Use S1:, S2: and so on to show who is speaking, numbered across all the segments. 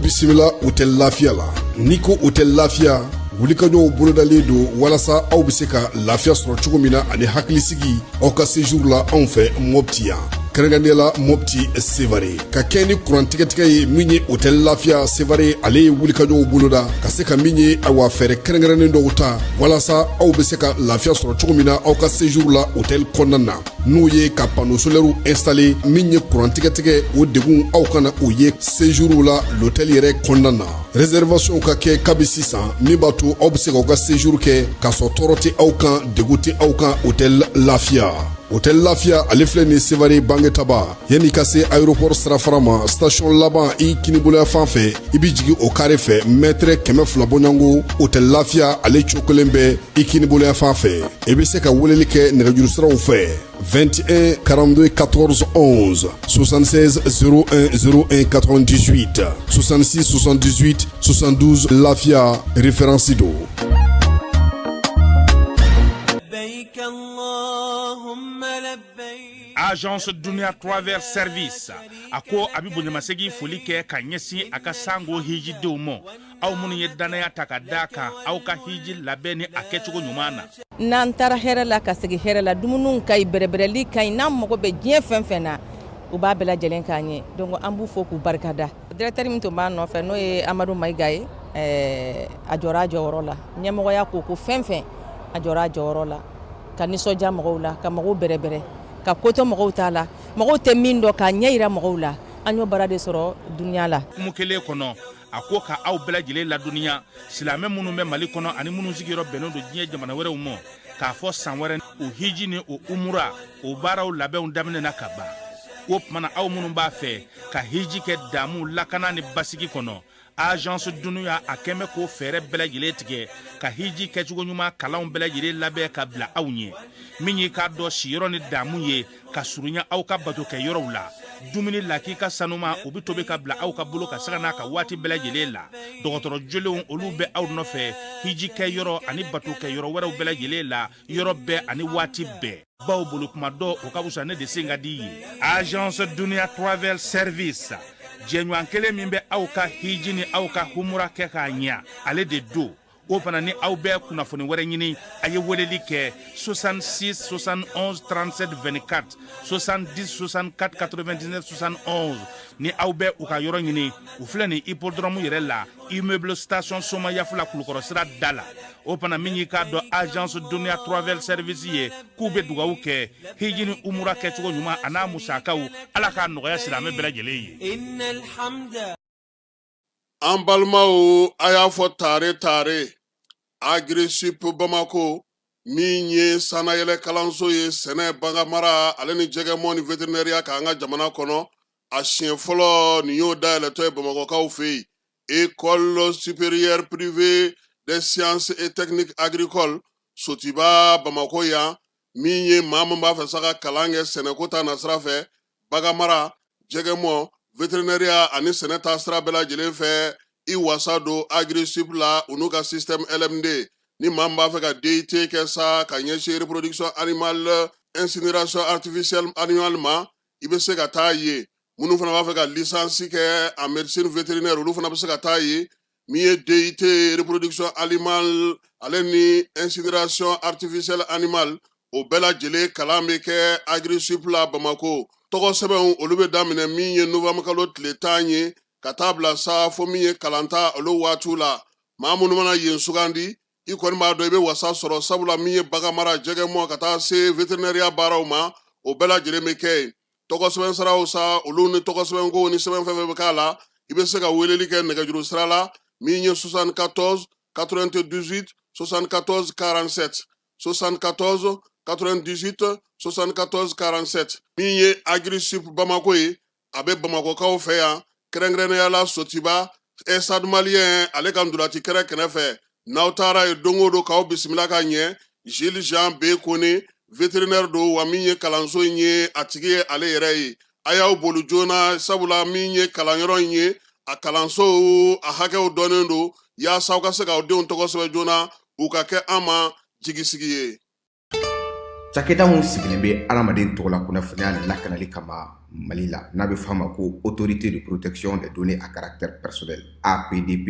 S1: Bisimila hôtel Lafia la n'i ko hôtel Lafia wulikajɔw bolodalen don walasa aw bɛ se ka lafiya sɔrɔ cogo min na ani hakilisigi aw ka séjour la anw fɛ Mopti yan kɛrɛnkɛrɛnnenya la Mopti Sevare ka kɛ ni kurantigɛtigɛ ye min ye hôtel Lafia Sevare ale ye wulikajɔw boloda ka se ka min ye awa fɛɛrɛ kɛrɛnkɛrɛnnen dɔw ta walasa aw bɛ se ka lafiya sɔrɔ cogo min na aw ka séjour la hôtel kɔnɔna na n'o ye ka panneau solaire installé min ye kurantigɛtigɛ o degun aw kana o ye séjour la l'hôtel yɛrɛ kɔnɔna na réservation ka kɛ kabi sisan min b'a to aw bɛ se k'aw ka séjour kɛ k'a sɔrɔ tɔɔrɔ tɛ aw kan degun tɛ aw kan hôtel Lafia. Hôtel Lafia ale filɛ ni Sevare Bangetaba yanni ka se aéroport sirafara ma station laban i kiniboloya fan fɛ i bi jigi o carré fɛ mètre 200 bɔɲango Hôtel Lafia ale cokolen bɛ i kiniboloya fan fɛ i bɛ se ka weleli kɛ nɛgɛjuru siraw fɛ 21 42 14 11 76 01 01 98 66 78 72 Lafia référence do.
S2: Agence Dunia Travel Service ako abibu nyamasegi foli kɛ ka ɲɛsin a ka sango hiji denw ma aw minnu ye danaya ta ka da kan aw ka hiji labɛn ni a kɛcogo ɲuman na
S3: n'an taara hɛrɛ la ka segin hɛrɛ la dumuniw ka ɲi bɛrɛbɛrɛli ka ɲi n'an mago bɛ diɲɛ fɛn fɛn na u b'a bɛɛ lajɛlen k'a ɲɛ donc an b'u fo k'u barikada directeur min tun b'an nɔfɛ n'o ye Amadu Mayiga ye a jɔra a jɔyɔrɔ la ɲɛmɔgɔya ko fɛn fɛn a jɔra a jɔyɔrɔ la ka nisɔndiya mɔgɔw la ka mɔgɔw bɛrɛbɛrɛ ka koto mɔgɔw t'a la mɔgɔw tɛ min dɔn k'a ɲɛ yira mɔgɔw la an y'o baara de sɔrɔ duniya la
S2: kumu kelen kɔnɔ a ko ka aw bɛɛ lajɛlen laduniya silamɛ minnu bɛ Mali kɔnɔ ani minnu sigiyɔrɔ bɛnnen don diɲɛ jamana wɛrɛw ma k'a fɔ san wɛrɛ o hiji ni o umura o baaraw labɛnw daminɛna ka ban o tumana aw minnu b'a fɛ ka hiji kɛ damu lakana ni basigi kɔnɔ Agence Dunuya a kɛmɛ ko fɛɛrɛ bɛɛ lajɛlen tigɛ ka hiji kɛcogo ɲuman kalanw bɛɛ lajɛlen labɛn ka bila aw ɲɛ min ye k'a dɔn siyɔrɔ ni damu ye ka surunya aw ka bato kɛ yɔrɔw la dumuni lak'i ka sanuma o bi tobi ka bila aw ka bolo ka saga n'a ka waati bɛɛ lajɛlen la dɔgɔtɔrɔ jolenw olu bɛ aw nɔfɛ hiji kɛ yɔrɔ ani bato kɛ yɔrɔ wɛrɛw bɛɛ lajɛlen la yɔrɔ bɛɛ ani waati bɛɛ baw bolo kuma dɔ o ka wusa ne de sen ka di ye Agence Dunia Travel Service jɛɲɔgɔn kelen min bɛ aw ka hiji ni aw ka humura kɛ k'a ɲɛ ale de do o fana ni aw bɛɛ kunnafoni wɛrɛ ɲini a ye weleli kɛ 66 71 37 24 70 64 99 71 ni aw bɛɛ u ka yɔrɔ ɲini u filɛ ni hippodrome yɛrɛ la immeuble station Soma Yafula Kulukɔrɔ sira da la o fana min y'i k'a dɔn Agence Dunia Travel Service ye k'u bɛ dugawu kɛ hiji ni umura kɛcogo ɲuman a n'a musakaw ala k'a nɔgɔya silamɛ bɛɛ lajɛlen ye.
S4: An balimaw a y'a fɔ tare Agri-Sup Bamako min ye sanayɛlɛ kalanso ye sɛnɛ baganmara ale ni jɛgɛmɔ ni vétérinaire k'an ka jamana kɔnɔ a siɲɛ fɔlɔ nin y'o dayɛlɛtɔ ye Bamakɔkaw fɛ yen École supérieure privée des sciences et techniques agricoles Sotiba Bamako yan min ye maa min b'a fɛ sa ka kalan kɛ sɛnɛko ta nasira fɛ baganmara jɛgɛmɔ vétérinaire ani sɛnɛ ta sira bɛɛ lajɛlen fɛ i wasa don Agri-Sup la u n'u ka système LMD ni maa min b'a fɛ ka DUT kɛ sa ka ɲɛsin reproduction animale incinération artificielle animale ma i bɛ se ka taa ye minnu fana b'a fɛ ka licence kɛ en médecine vétérinaire olu fana bɛ se ka taa ye min ye DUT reproduction animale ale ni incinération artificielle animale o bɛɛ lajɛlen kalan bɛ kɛ Agri-Sup la Bamako tɔgɔ sɛbɛnw olu bɛ daminɛ min ye novembre kalo tile 10 ye ka taa bila sa fo min ye kalanta olu waatiw la maa minnu mana yen sugandi i kɔni b'a dɔn i bɛ wasa sɔrɔ sabula min ye baganmara jɛgɛmɔ ka taa se vétérinaire baaraw ma o bɛɛ lajɛlen bɛ kɛ yen tɔgɔ sɛbɛn saraw sa olu ni tɔgɔ sɛbɛn ko ni sɛbɛn fɛn fɛn bɛ k'a la i bɛ se ka weleli kɛ nɛgɛjuru sira la min ye 74 98 74 47 74 98 74 47 min ye Agri-Sup Bamako ye a bɛ Bamakokaw fɛ yan kɛrɛnkɛrɛnnenya la Sotiba Stade Malien ale ka ndolati kɛrɛ kɛrɛfɛ n'aw taara ye don o don k'aw bisimila ka ɲɛ Jules Jean B Kone vétérinaire do wa min ye kalanso in ye a tigi ye ale yɛrɛ ye a y'aw boli joona sabula min ye kalanyɔrɔ in ye a kalanso a hakɛw dɔnnen do yaasa aw ka se k'aw denw tɔgɔ sɛbɛn joona u ka kɛ an ma jigisigi ye.
S5: Cakɛda mun sigilen bɛ adamaden tɔgɔ la kunnafoniya lakanali kama Mali la n'a bɛ f'a ma ko autorité de protection des données à caractère personnel APDP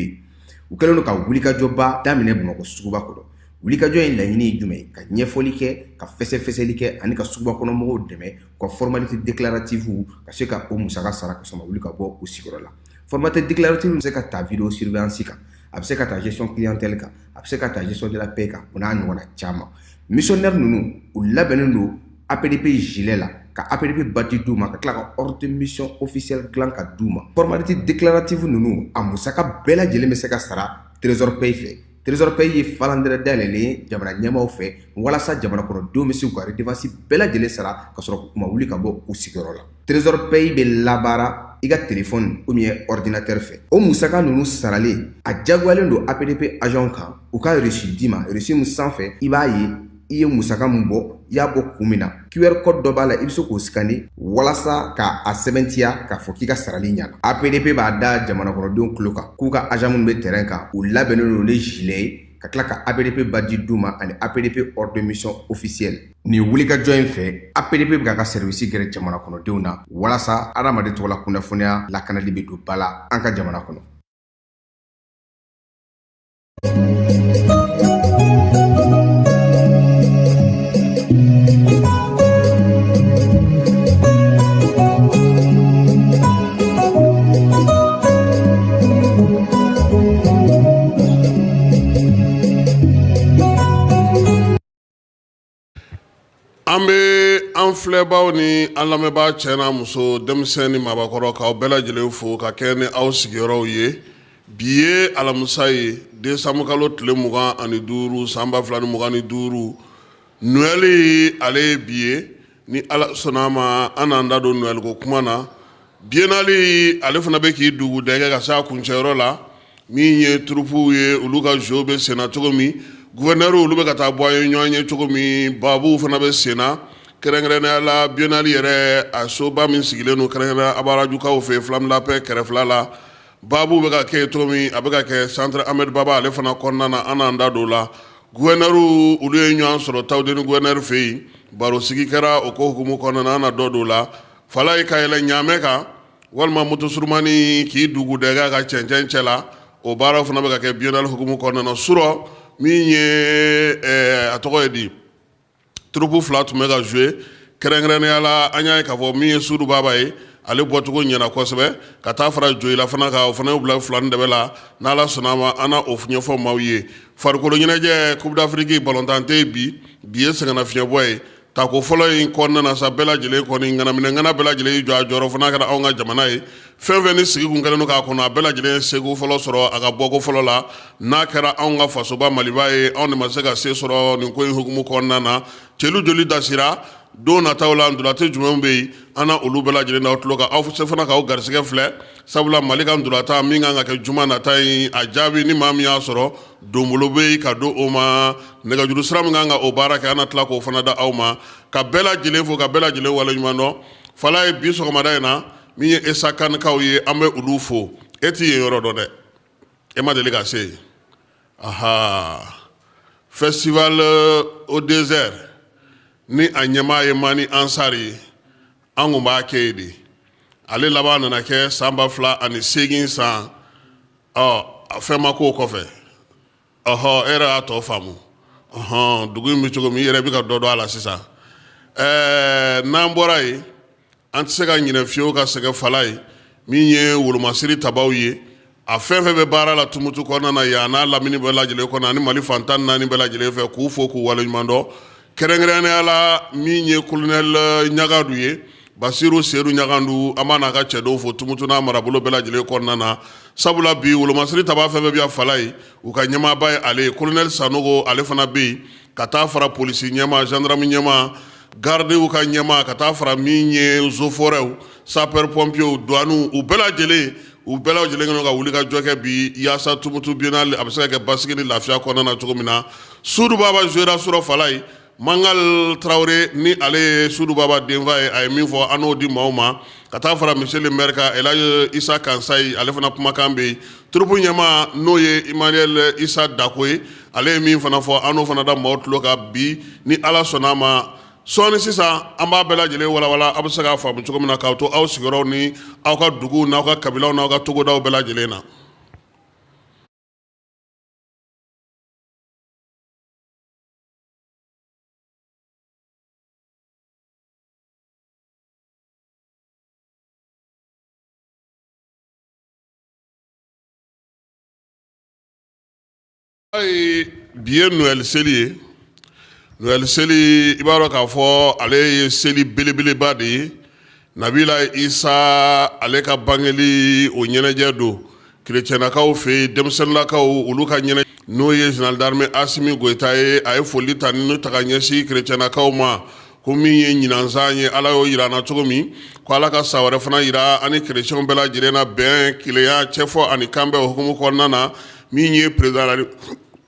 S5: u kɛlen don ka wulikajɔba daminɛ Bamakɔ suguba kɔnɔ. Wulikajɔ in laɲini ye jumɛn ye? Ka ɲɛfɔli kɛ, ka fɛsɛfɛsɛli kɛ ani ka suguba kɔnɔ mɔgɔw dɛmɛ ka formalité déclarative ka se ka o musaka sara ka sɔrɔ ma wuli ka bɔ u sigiyɔrɔ la. Formalité déclarative bɛ se ka ta vidéo surveillance kan, a bɛ se ka ta gestion clientèle kan, a bɛ se ka ta gestion de la paix kan, o n'a ɲɔgɔnna caman. Missionnaire ninnu u labɛnnen don APDP gilet la ka APDP badge d'u ma ka tila ka ordre de mission officielle dilan ka d'u ma. Formalité déclarative ninnu a musaka bɛɛ lajɛlen bɛ se ka sara Trésor Paye fɛ. Trésor Paye ye falandɛrɛ dayɛlɛlen ye jamana ɲɛmaaw fɛ walasa jamana kɔnɔdenw bɛ se k'u ka redevance bɛɛ lajɛlen sara ka sɔrɔ u ma wuli ka bɔ u sigiyɔrɔ la. Trésor Paye bɛ labaara i ka téléphone ou bien ordinateur fɛ. O musaka ninnu saralen a jagoyalen don APDP agent kan u ka reçu d'i ma reçu min sanfɛ i b'a ye i ye musaka min bɔ i y'a bɔ kun min na QR code dɔ b'a la i bɛ se k'o scanner walasa ka a sɛbɛntiya k'a fɔ k'i ka sarali ɲɛna. APDP b'a da jamana kɔnɔdenw tulo kan k'u ka agent minnu bɛ terrain kan u labɛnnen don ni gilet ye ka tila ka APDP badge d'u ma ani APDP ordre de mission officielle. Nin wulikajɔ in fɛ APDP bɛ ka service gɛrɛ jamana kɔnɔdenw na walasa adamaden tɔgɔ la kunnafoniya lakanali bɛ don ba la an ka jamana kɔnɔ.
S4: An bɛ an filɛbaw ni an lamɛnbaa cɛ n'a muso denmisɛn ni maabakɔrɔ k'aw bɛɛ lajɛlen fo ka kɛ ni aw sigiyɔrɔw ye bi ye alamisa ye décembre kalo tile 25 san 2025 Noël ale ye bi ye ni ala sɔnna a ma an n'an da don Noël ko kuma na biennale ale fana bɛ k'i dugu dɛgɛ ka se a kuncɛyɔrɔ la min ye turupuw ye olu ka jeu bɛ senna cogo min gouverneur olu bɛ ka taa bɔ an ye ɲɔgɔn ye cogo min babuw fana bɛ senna kɛrɛnkɛrɛnnenya la biennale yɛrɛ a soba min sigilen don kɛrɛnkɛrɛnnenya abarajukaw fɛ Flamme la Paix kɛrɛfɛla la babuw bɛ ka kɛ cogo min a bɛ ka kɛ centre Ahmed Baba ale fana kɔnɔna na an n'an da don la gouverneur olu ye ɲɔgɔn sɔrɔ Tawudeni gouverneur fɛ yen baro sigi kɛra o ko hukumu kɔnɔna na an na dɔ don la fala ye ka yɛlɛ ɲaamɛ kan walima moto surumani k'i dugu dɛgɛ ka cɛncɛn cɛ la o baaraw fana bɛ ka kɛ biennale hukumu kɔnɔna na surɔ min ye a tɔgɔ ye di troupe fila tun bɛ ka jouer kɛrɛnkɛrɛnnenya la an y'a ye k'a fɔ min ye Sudu Baba ye ale bɔcogo ɲɛna kosɛbɛ ka taa fara Joyila fana kan o fana y'u bila filani dɛbɛ la n'Ala sɔnna a ma an na o ɲɛfɔ maaw ye farikolo ɲɛnajɛ Coupe d'Afrique balontan tɛ bi ye sɛgɛnnafiɲɛbɔ ye tako fɔlɔ in kɔnɔna na sa bɛɛ lajɛlen kɔni ŋanaminɛŋana bɛɛ lajɛlen y'i jɔ a jɔyɔrɔ fana kɛra anw ka jamana ye fɛn fɛn ni sigi kun kɛlen don k'a kɔnɔ a bɛɛ lajɛlen seko fɔlɔ sɔrɔ a ka bɔko fɔlɔ la n'a kɛra anw ka fasoba Maliba ye anw de ma se ka se sɔrɔ nin ko in hukumu kɔnɔna na cɛlu joli dasira don nataw la ndolate jumɛnw bɛ yen an na olu bɛɛ lajɛlen n'aw tulo kan aw fana k'aw garisɛgɛ filɛ sabula Mali ka ndolata min kan ka kɛ juma nata in a jaabi ni maa min y'a sɔrɔ donbolo bɛ yen ka don o ma nɛgɛjuru sira min kan ka o baara kɛ an na tila k'o fana da aw ma ka bɛɛ lajɛlen fo ka bɛɛ lajɛlen waleɲuman dɔn fala ye bi sɔgɔmada in na min ye Esa Kanikaw ye an bɛ olu fo e t'i yen yɔrɔ dɔn dɛ e ma deli ka se yen aha festival au désert ni a ɲɛmaa ye Mani Ansari ye an kun b'a kɛ yen de ale laban nana kɛ san 2008 san fɛn ma k'o kɔfɛ e yɛrɛ y'a tɔ faamu dugu in bɛ cogo min i yɛrɛ bɛ ka dɔ dɔn a la sisan n'an bɔra yen an tɛ se ka ɲinɛ fiyewu ka sɛgɛ fala ye min ye wolomasiri tabaw ye a fɛn fɛn bɛ baara la Tumutu kɔnɔna na yan n'a lamini bɛɛ lajɛlen kɔnɔ ani Mali fan 14 bɛɛ lajɛlen fɛ k'u fo k'u waleɲuman dɔn kɛrɛnkɛrɛnnenya la min ye colonel Ɲagadu ye Basiru Seru Ɲagandu an b'a n'a ka cɛ dɔw fo Tumutu n'a marabolo bɛɛ lajɛlen kɔnɔna na sabula bi wolomasiri taba fɛn fɛn bɛ yan Fala ye u ka ɲɛmaaba ye ale Colonel Sanogo ale fana bɛ yen ka taa fara polisi ɲɛma gendarme ɲɛma gardew ka ɲɛma ka taa fara min ye zoforɛw sapeur pompiers douaniw u bɛɛ lajɛlen kɛlen ka wuli ka jɔ kɛ bi yaasa Tumutu biennale a bɛ se ka kɛ basigi ni lafiya kɔnɔna na cogo min na Sudu Baba jouera sɔrɔ Fala ye Mangal Traoré ni ale ye Sudu Baba denfa ye a ye min fɔ an n'o di maaw ma ka taa fara monsieur le maire ka Elhaji Isa Kansayi ale fana kumakan bɛ yen turupu ɲɛma n'o ye Emmanuel Isa Dako ye ale ye min fana fɔ an n'o fana da maaw tulo kan bi ni Ala sɔnna ma sɔɔni sisan an b'a bɛɛ lajɛlen walawala a bɛ se k'a faamu cogo min na k'aw to aw sigiyɔrɔw ni aw ka duguw n'aw ka kabilaw n'aw ka togodaw bɛɛ lajɛlen na. Bi ye Noël seli ye Noël seli i b'a dɔn k'a fɔ ale ye seli belebeleba de ye Nabila Isa ale ka bangeli o ɲɛnajɛ don kerecɛnnakaw fɛ yen denmisɛnnakaw olu ka ɲɛnajɛ n'o ye général d'armée Asimi Goyita ye a ye foli ta ni ta ka ɲɛsin kerecɛnnakaw ma ko min ye ɲinansan ye Ala y'o yira an na cogo min ko Ala ka sa wɛrɛ fana yira ani kerecɛnw bɛɛ lajɛlen na bɛn kelenya cɛfɔ ani kanbɛn o hukumu kɔnɔna na min ye président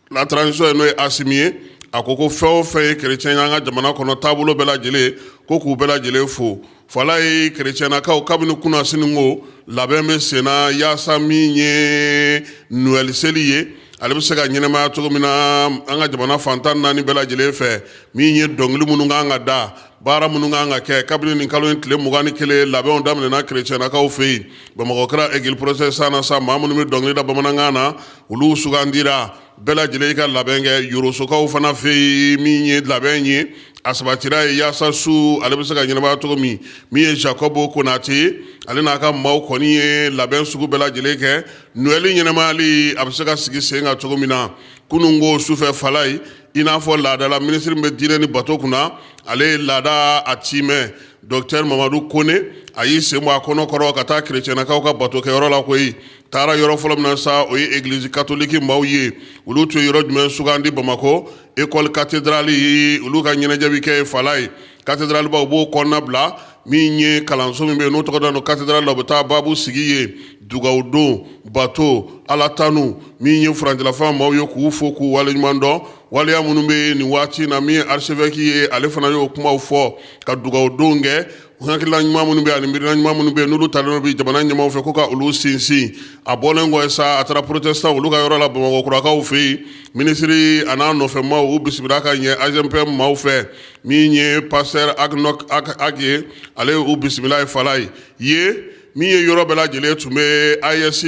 S4: la transition n'o ye Asimi ye a ko fɛn o fɛn ye kerecɛn y'an ka jamana kɔnɔ taabolo bɛɛ lajɛlen ko k'u bɛɛ lajɛlen fo Fala ye kerecɛnnakaw kabini kunna siniko labɛn bɛ sen na yaasa min ye Noël seli ye ale bɛ se ka ɲɛnɛmaya cogo min na an ka jamana fantan naani bɛɛ lajɛlen fɛ min ye dɔnkili minnu kan ka da baara minnu kan ka kɛ kabini nin kalo in tile 21 labɛnw daminɛna kerecɛnnakaw fɛ yen Bamakɔ kɛra Egil procès san na sa maa minnu bɛ dɔnkili da bamanankan na olu sugandira bɛɛ lajɛlen ka labɛn kɛ Yorosokaw fana fɛ yen min ye labɛn ye a sabatira ye yaasa su ale bɛ se ka ɲɛnabaya cogo min ye Jacobo Konate ye ale n'a ka maaw kɔni ye labɛn sugu bɛɛ lajɛlen kɛ Noël ɲɛnamayali a bɛ se ka sigi sen kan cogo min na kununko sufɛ Fala ye i n'a fɔ laadala minisiri bɛ diinɛ ni bato kunna ale ye laada a cimɛ Docteur Mamadou Kone a y'i sen bɔ a kɔnɔ kɔrɔ ka taa kerecɛnnakaw ka bato kɛyɔrɔ la koyi taara yɔrɔ fɔlɔ min na sa o ye église catholique maaw ye olu tun ye yɔrɔ jumɛn sugandi Bamakɔ école cathédrale olu ka ɲɛnajɛ bɛ kɛ Fala ye cathédrale baw b'o kɔnɔna bila min ye kalanso min bɛ yen n'o tɔgɔ da no cathédrale la u bɛ taa baabu sigi ye dugawu don bato alatanu min ye furanjɛlafan maaw ye k'u fo k'u waleɲuman dɔn waleya minnu bɛ nin waati na min ye archevêque ye ale fana y'o kumaw fɔ ka dugawu don kɛ hakilila ɲuman minnu bɛ yen ani miirina ɲuman minnu bɛ yen n'olu talen bɛ jamana ɲɛmaaw fɛ ko ka olu sinsin a bɔlen kɔ sa a taara protestant olu ka yɔrɔ la Bamakɔkurakaw fɛ yen minisiri a n'a nɔfɛmaw u bisimila ka ɲɛ AGMP maaw fɛ min ye pasteur Agnok Ag ye ale y'u bisimila ye Fala ye min ye yɔrɔ bɛɛ lajɛlen tun bɛ AES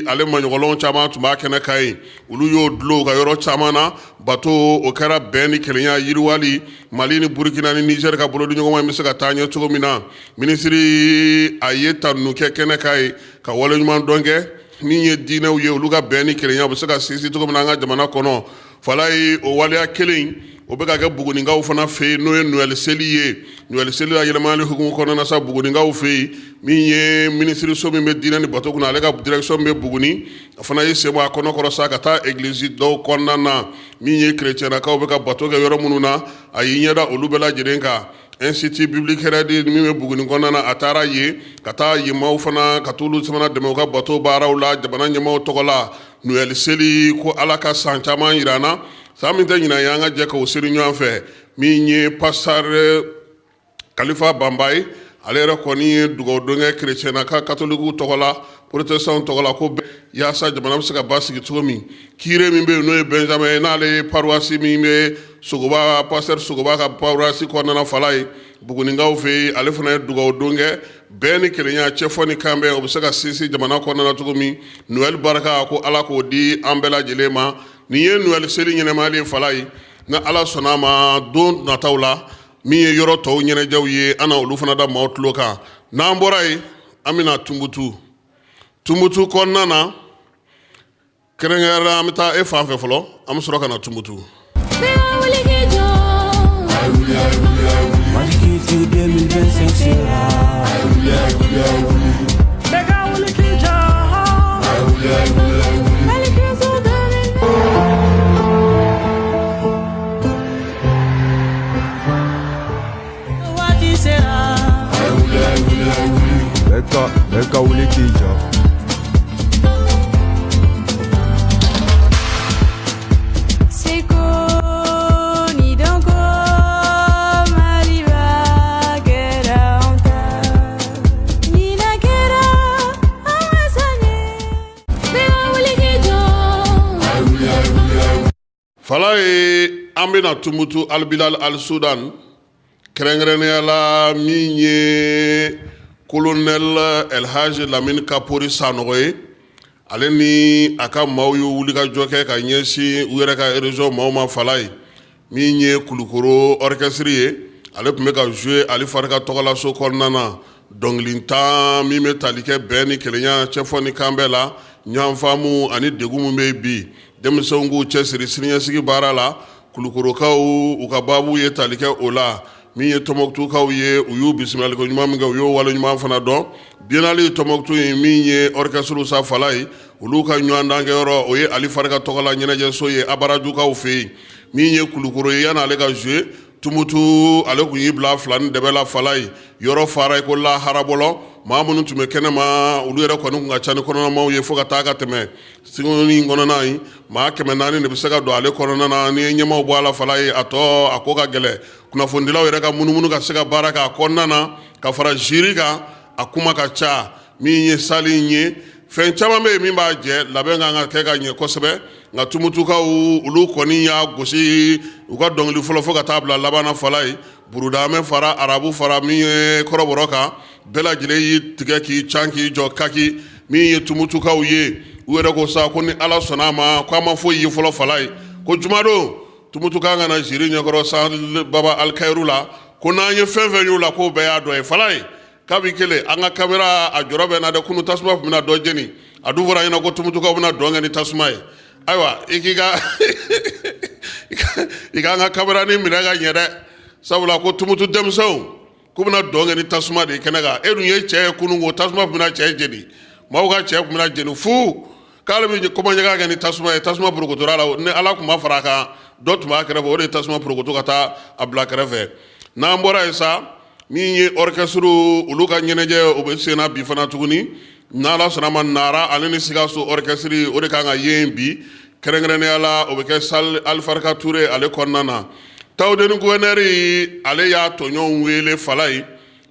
S4: ale maɲɔgɔnlɔnw caman tun b'a kɛnɛ kan yen olu y'o dulon u ka yɔrɔ caman na bato o kɛra bɛn ni kelenya yiriwali Mali ni Burkina ni Niger ka bolodiɲɔgɔnma bɛ se ka taa ɲɛ cogo min na minisiri a ye tannu kɛ kɛnɛ kan ye ka waleɲuman dɔn kɛ min ye diinɛw ye olu ka bɛn ni kelenya u bɛ se ka sinsin cogo min na an ka jamana kɔnɔ Fala ye o waleya kelen o bɛ ka kɛ Bugunikaw fana fɛ yen n'o ye Noël seli ye Noël seli la yɛlɛmali hukumu kɔnɔna na sa Bugunikaw fɛ yen min ye minisiri so min bɛ diinɛ ni bato kunna ale ka direction bɛ Buguni a fana ye sen bɔ a kɔnɔ kɔrɔ sa ka taa église dɔw kɔnɔna na min ye kerecɛnnakaw bɛ ka bato kɛ yɔrɔ minnu na a y'i ɲɛda olu bɛɛ lajɛlen kan Institut biblique Heredi min bɛ Buguni kɔnɔna na a taara yen ka taa yen maaw fana ka t'olu fana dɛmɛ u ka bato baaraw la jamana ɲɛmaaw tɔgɔ la Noël seli ko Ala ka san caman yira an na san min tɛ ɲinɛ ye an ka jɛ k'o seli ɲɔgɔn fɛ min ye pasteur Kalifa Bamba ye ale yɛrɛ kɔni ye dugawu don kɛ kerecɛnnaka katolikiw tɔgɔ la protestants tɔgɔ la ko yaasa jamana bɛ se ka basigi cogo min kiire min bɛ yen n'o ye Benjamin ye n'ale ye paroisse min bɛ Sogoba pasteur Sogoba ka paroisse kɔnɔna Fala ye Bugunikaw fɛ yen ale fana ye dugawu don kɛ bɛn ni kelenya cɛfɔ ni kanbɛn o bɛ se ka sinsin jamana kɔnɔna na cogo min Noël barika ko Ala k'o di an bɛɛ lajɛlen ma nin ye Noël seli ɲɛnɛmayali ye Fala ye ni Ala sɔnna a ma don nataw la min ye yɔrɔ tɔw ɲɛnajɛw ye an na olu fana da maaw tulo kan n'an bɔra yen an bɛna Tumutu kɔnɔna na kɛrɛnkɛrɛnnenya an bɛ taa e fan fɛ fɔlɔ an bɛ sɔrɔ ka na Tumutu.
S6: Maliki 2025 Beka wuli kija.
S7: Seko ni dongo maliba gera onta ina gera amazanye beka wuli kija.
S4: Falaye an bena tumutu Al-Bilal Al-Sudan kɛrɛnkɛrɛnnenya la min ye colonel El Hadj Lamine Kapori Sanogo ye ale ni a ka maaw ye wulikajɔ kɛ ka ɲɛsin u yɛrɛ ka région maaw ma Falaye min ye Kulukoro orchestre ye ale tun bɛ ka jouer Ali Fari ka tɔgɔlaso kɔnɔna na dɔnkilitan min bɛ tali kɛ bɛn ni kelenya cɛfɔ ni kan bɛɛ la ɲɔgɔn faamu ani degun min bɛ bi denmisɛnw k'u cɛsiri siniɲɛsigi baara la Kulukorokaw u ka baabu ye tali kɛ o la min ye Tɔnbɔkutukaw ye u y'u bisimilaliko ɲuman min kɛ u y'o wale ɲuman fana dɔn Biennale Tɔnbɔkutu ye min ye orchestre sa Falaye olu ka ɲɔgɔndan kɛyɔrɔ o ye Ali Fari ka tɔgɔla ɲɛnajɛso ye Abarajukaw fɛ yen min ye Kulukoro ye yanni ale ka jouer Tumutu ale kun y'i bila fila ni dɛbɛ la Falaye yɔrɔ fara i ko laharabɔlɔ maa minnu tun bɛ kɛnɛma olu yɛrɛ kɔni kun ka ca ni kɔnɔnamaw ye fo ka taa ka tɛmɛ sigoni kɔnɔna in maa 400 de bɛ se ka don ale kɔnɔna na ni ɲɛmaw bɔ a la Falaye a tɔ a ko ka gɛlɛ kunnafonidilaw yɛrɛ ka munumunu ka se ka baara k'a kɔnɔna na ka fara jury kan a kuma ka ca min ye sali in ye fɛn caman bɛ yen min b'a jɛ labɛn kan ka kɛ ka ɲɛ kosɛbɛ nka Tumutukaw olu kɔni y'a gosi u ka dɔnkili fɔlɔ fo ka taa bila laban na Falaye burudamɛ fara arabu fara min ye kɔrɔbɔrɔ kan bɛɛ lajɛlen y'i tigɛ k'i can k'i jɔ kaki min ye Tumutukaw ye u yɛrɛ ko sa ko ni Ala sɔnna a ma ko a ma foyi ye fɔlɔ Falaye ko jumadon Tumutu kan ka na jury ɲɛkɔrɔ San Baba Alkayiru la ko n'an ye fɛn fɛn y'u la k'o bɛɛ y'a dɔ ye Falaye kabi kelen an ka kamera a jɔrɔ bɛ na dɛ kunu tasuma tun bɛna dɔ jeni a dun fɔra ɲɛna ko Tumutukaw bɛna dɔn kɛ ni tasuma ye ayiwa i k'i ka an ka kamera ni minɛ ka ɲɛ dɛ sabula ko Tumutu denmisɛnw k'u bɛna dɔn kɛ ni tasuma de ye kɛnɛ kan e dun ye cɛ ye kunun ko tasuma tun bɛna cɛ jeni maaw ka cɛ tun bɛna jeni fu k'ale bɛ kɔmaɲɛka kɛ ni tasuma ye tasuma porokotora la ni Ala tun ma fara a kan dɔ tun b'a kɛrɛfɛ o de ye tasuma porokoto ka taa a bila kɛrɛfɛ n'an bɔra yen sa min ye orchestre olu ka ɲɛnajɛ o bɛ senna bi fana tuguni n'Ala sɔnna ma Nara ale ni Sikaso orchestre o de kan ka ye yen bi kɛrɛnkɛrɛnnenya la o bɛ kɛ salle Ali Farika Ture ale kɔnɔna na Tawudeni gouverneur ale y'a tɔɲɔgɔnw wele Falaye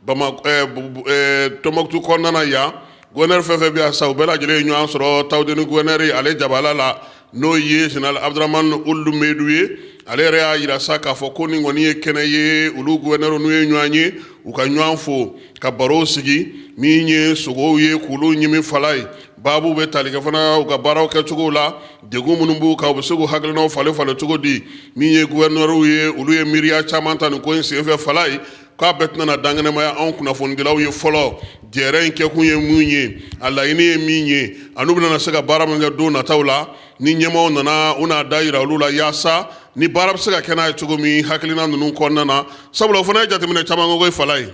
S4: Tɔnbɔkutu kɔnɔna na yan gouverneur fɛn fɛn bɛ yan sa u bɛɛ lajɛlen ye ɲɔgɔn sɔrɔ Tawudeni gouverneur ale jabala la n'o ye général Abdramane Olu Medu ye ale yɛrɛ y'a yira sa k'a fɔ ko nin kɔni ye kɛnɛ ye olu gouverneur n'u ye ɲɔgɔn ye u ka ɲɔgɔn fo ka baro sigi min ye sogow ye k'olu ɲimi Falaye baabu bɛ tali kɛ fana u ka baaraw kɛcogo la degun minnu b'u kan u bɛ se k'u hakilinaw falen falen cogo di min ye gouverneur ye olu ye miiriya caman ta nin ko in senfɛ Falaye k'a bɛɛ tɛna na dangɛnɛmaya anw kunnafonidilaw ye fɔlɔ jɛrɛ in kɛkun ye mun ye a laɲini ye min ye ani u bɛna se ka baara min kɛ don nataw la ni ɲɛmaaw nana u n'a da yira olu la yaasa ni baara bɛ se ka kɛ n'a ye cogo min hakilina ninnu kɔnɔna na sabula o fana ye jateminɛ caman kɛ Falaye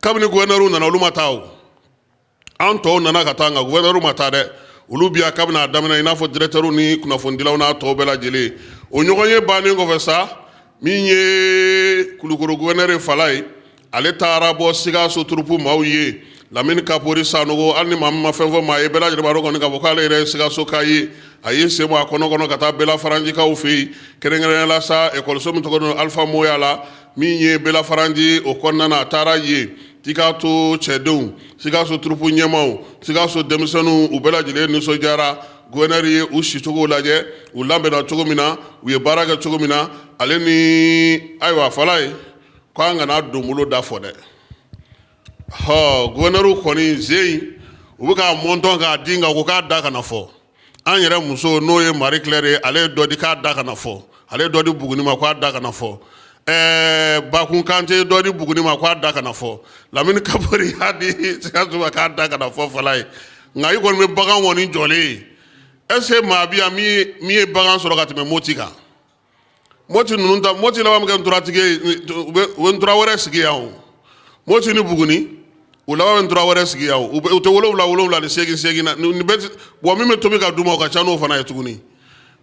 S4: kabini gouverneur nana olu ma taa o an tɔw nana ka taa nka gouverneur ma taa dɛ olu bi kabini a daminɛ i n'a fɔ directeur ni kunnafonidilaw n'a tɔw bɛɛ lajɛlen o ɲɔgɔn ye bannen kɔfɛ sa min ye Kulukoro gouverneur Falaye ale taara bɔ Sikaso turupu maaw ye Lamine Kapori Sanogo hali ni maa min ma fɛn fɔ maa ye bɛɛ lajɛlen b'a dɔn kɔni k'a fɔ k'ale yɛrɛ ye Sikaso ka ye a ye sen bɔ a kɔnɔ ka taa Bɛla Faranjikaw fɛ yen kɛrɛnkɛrɛnnenya la sa ekɔliso min tɔgɔ don Alpha Moya la min ye Bɛla Faranji o kɔnɔna na a taara yen k'i k'a to cɛdenw Sikaso turupu ɲɛmaaw Sikaso denmisɛnninw u bɛɛ lajɛlen nisɔndiyara gouverneur ye u sicogo lajɛ u labɛnna cogo min na u ye baara kɛ cogo min na ale ni ayiwa Falaye ko an kana don bolo da fɔ dɛ gouverneur kɔni Zeyi u bɛ k'a mɔntɔn k'a di nka ko k'a da kana fɔ an yɛrɛ muso n'o ye Marie Claire ye ale ye dɔ di k'a da kana fɔ ale ye dɔ di Buguni ma k'a da kana fɔ Bakun Kante dɔ di Buguni ma k'a da kana fɔ Lamine Kapori y'a di Sikaso ma k'a da kana fɔ Falaye nka i kɔni bɛ bagan kɔni jɔlen ye est-ce que maa bi yan min ye bagan sɔrɔ ka tɛmɛ Moti kan Moti ninnu ta Moti laban min kɛ ntoratigi ye u bɛ ntora wɛrɛ sigi yan o moti ni buguni u laban dura wɛrɛ sigi yaw u tɛ wolowula ni segin na ni bɛ bon min bɛ tobi ka d'u ma o ka ca n'o fana ye tuguni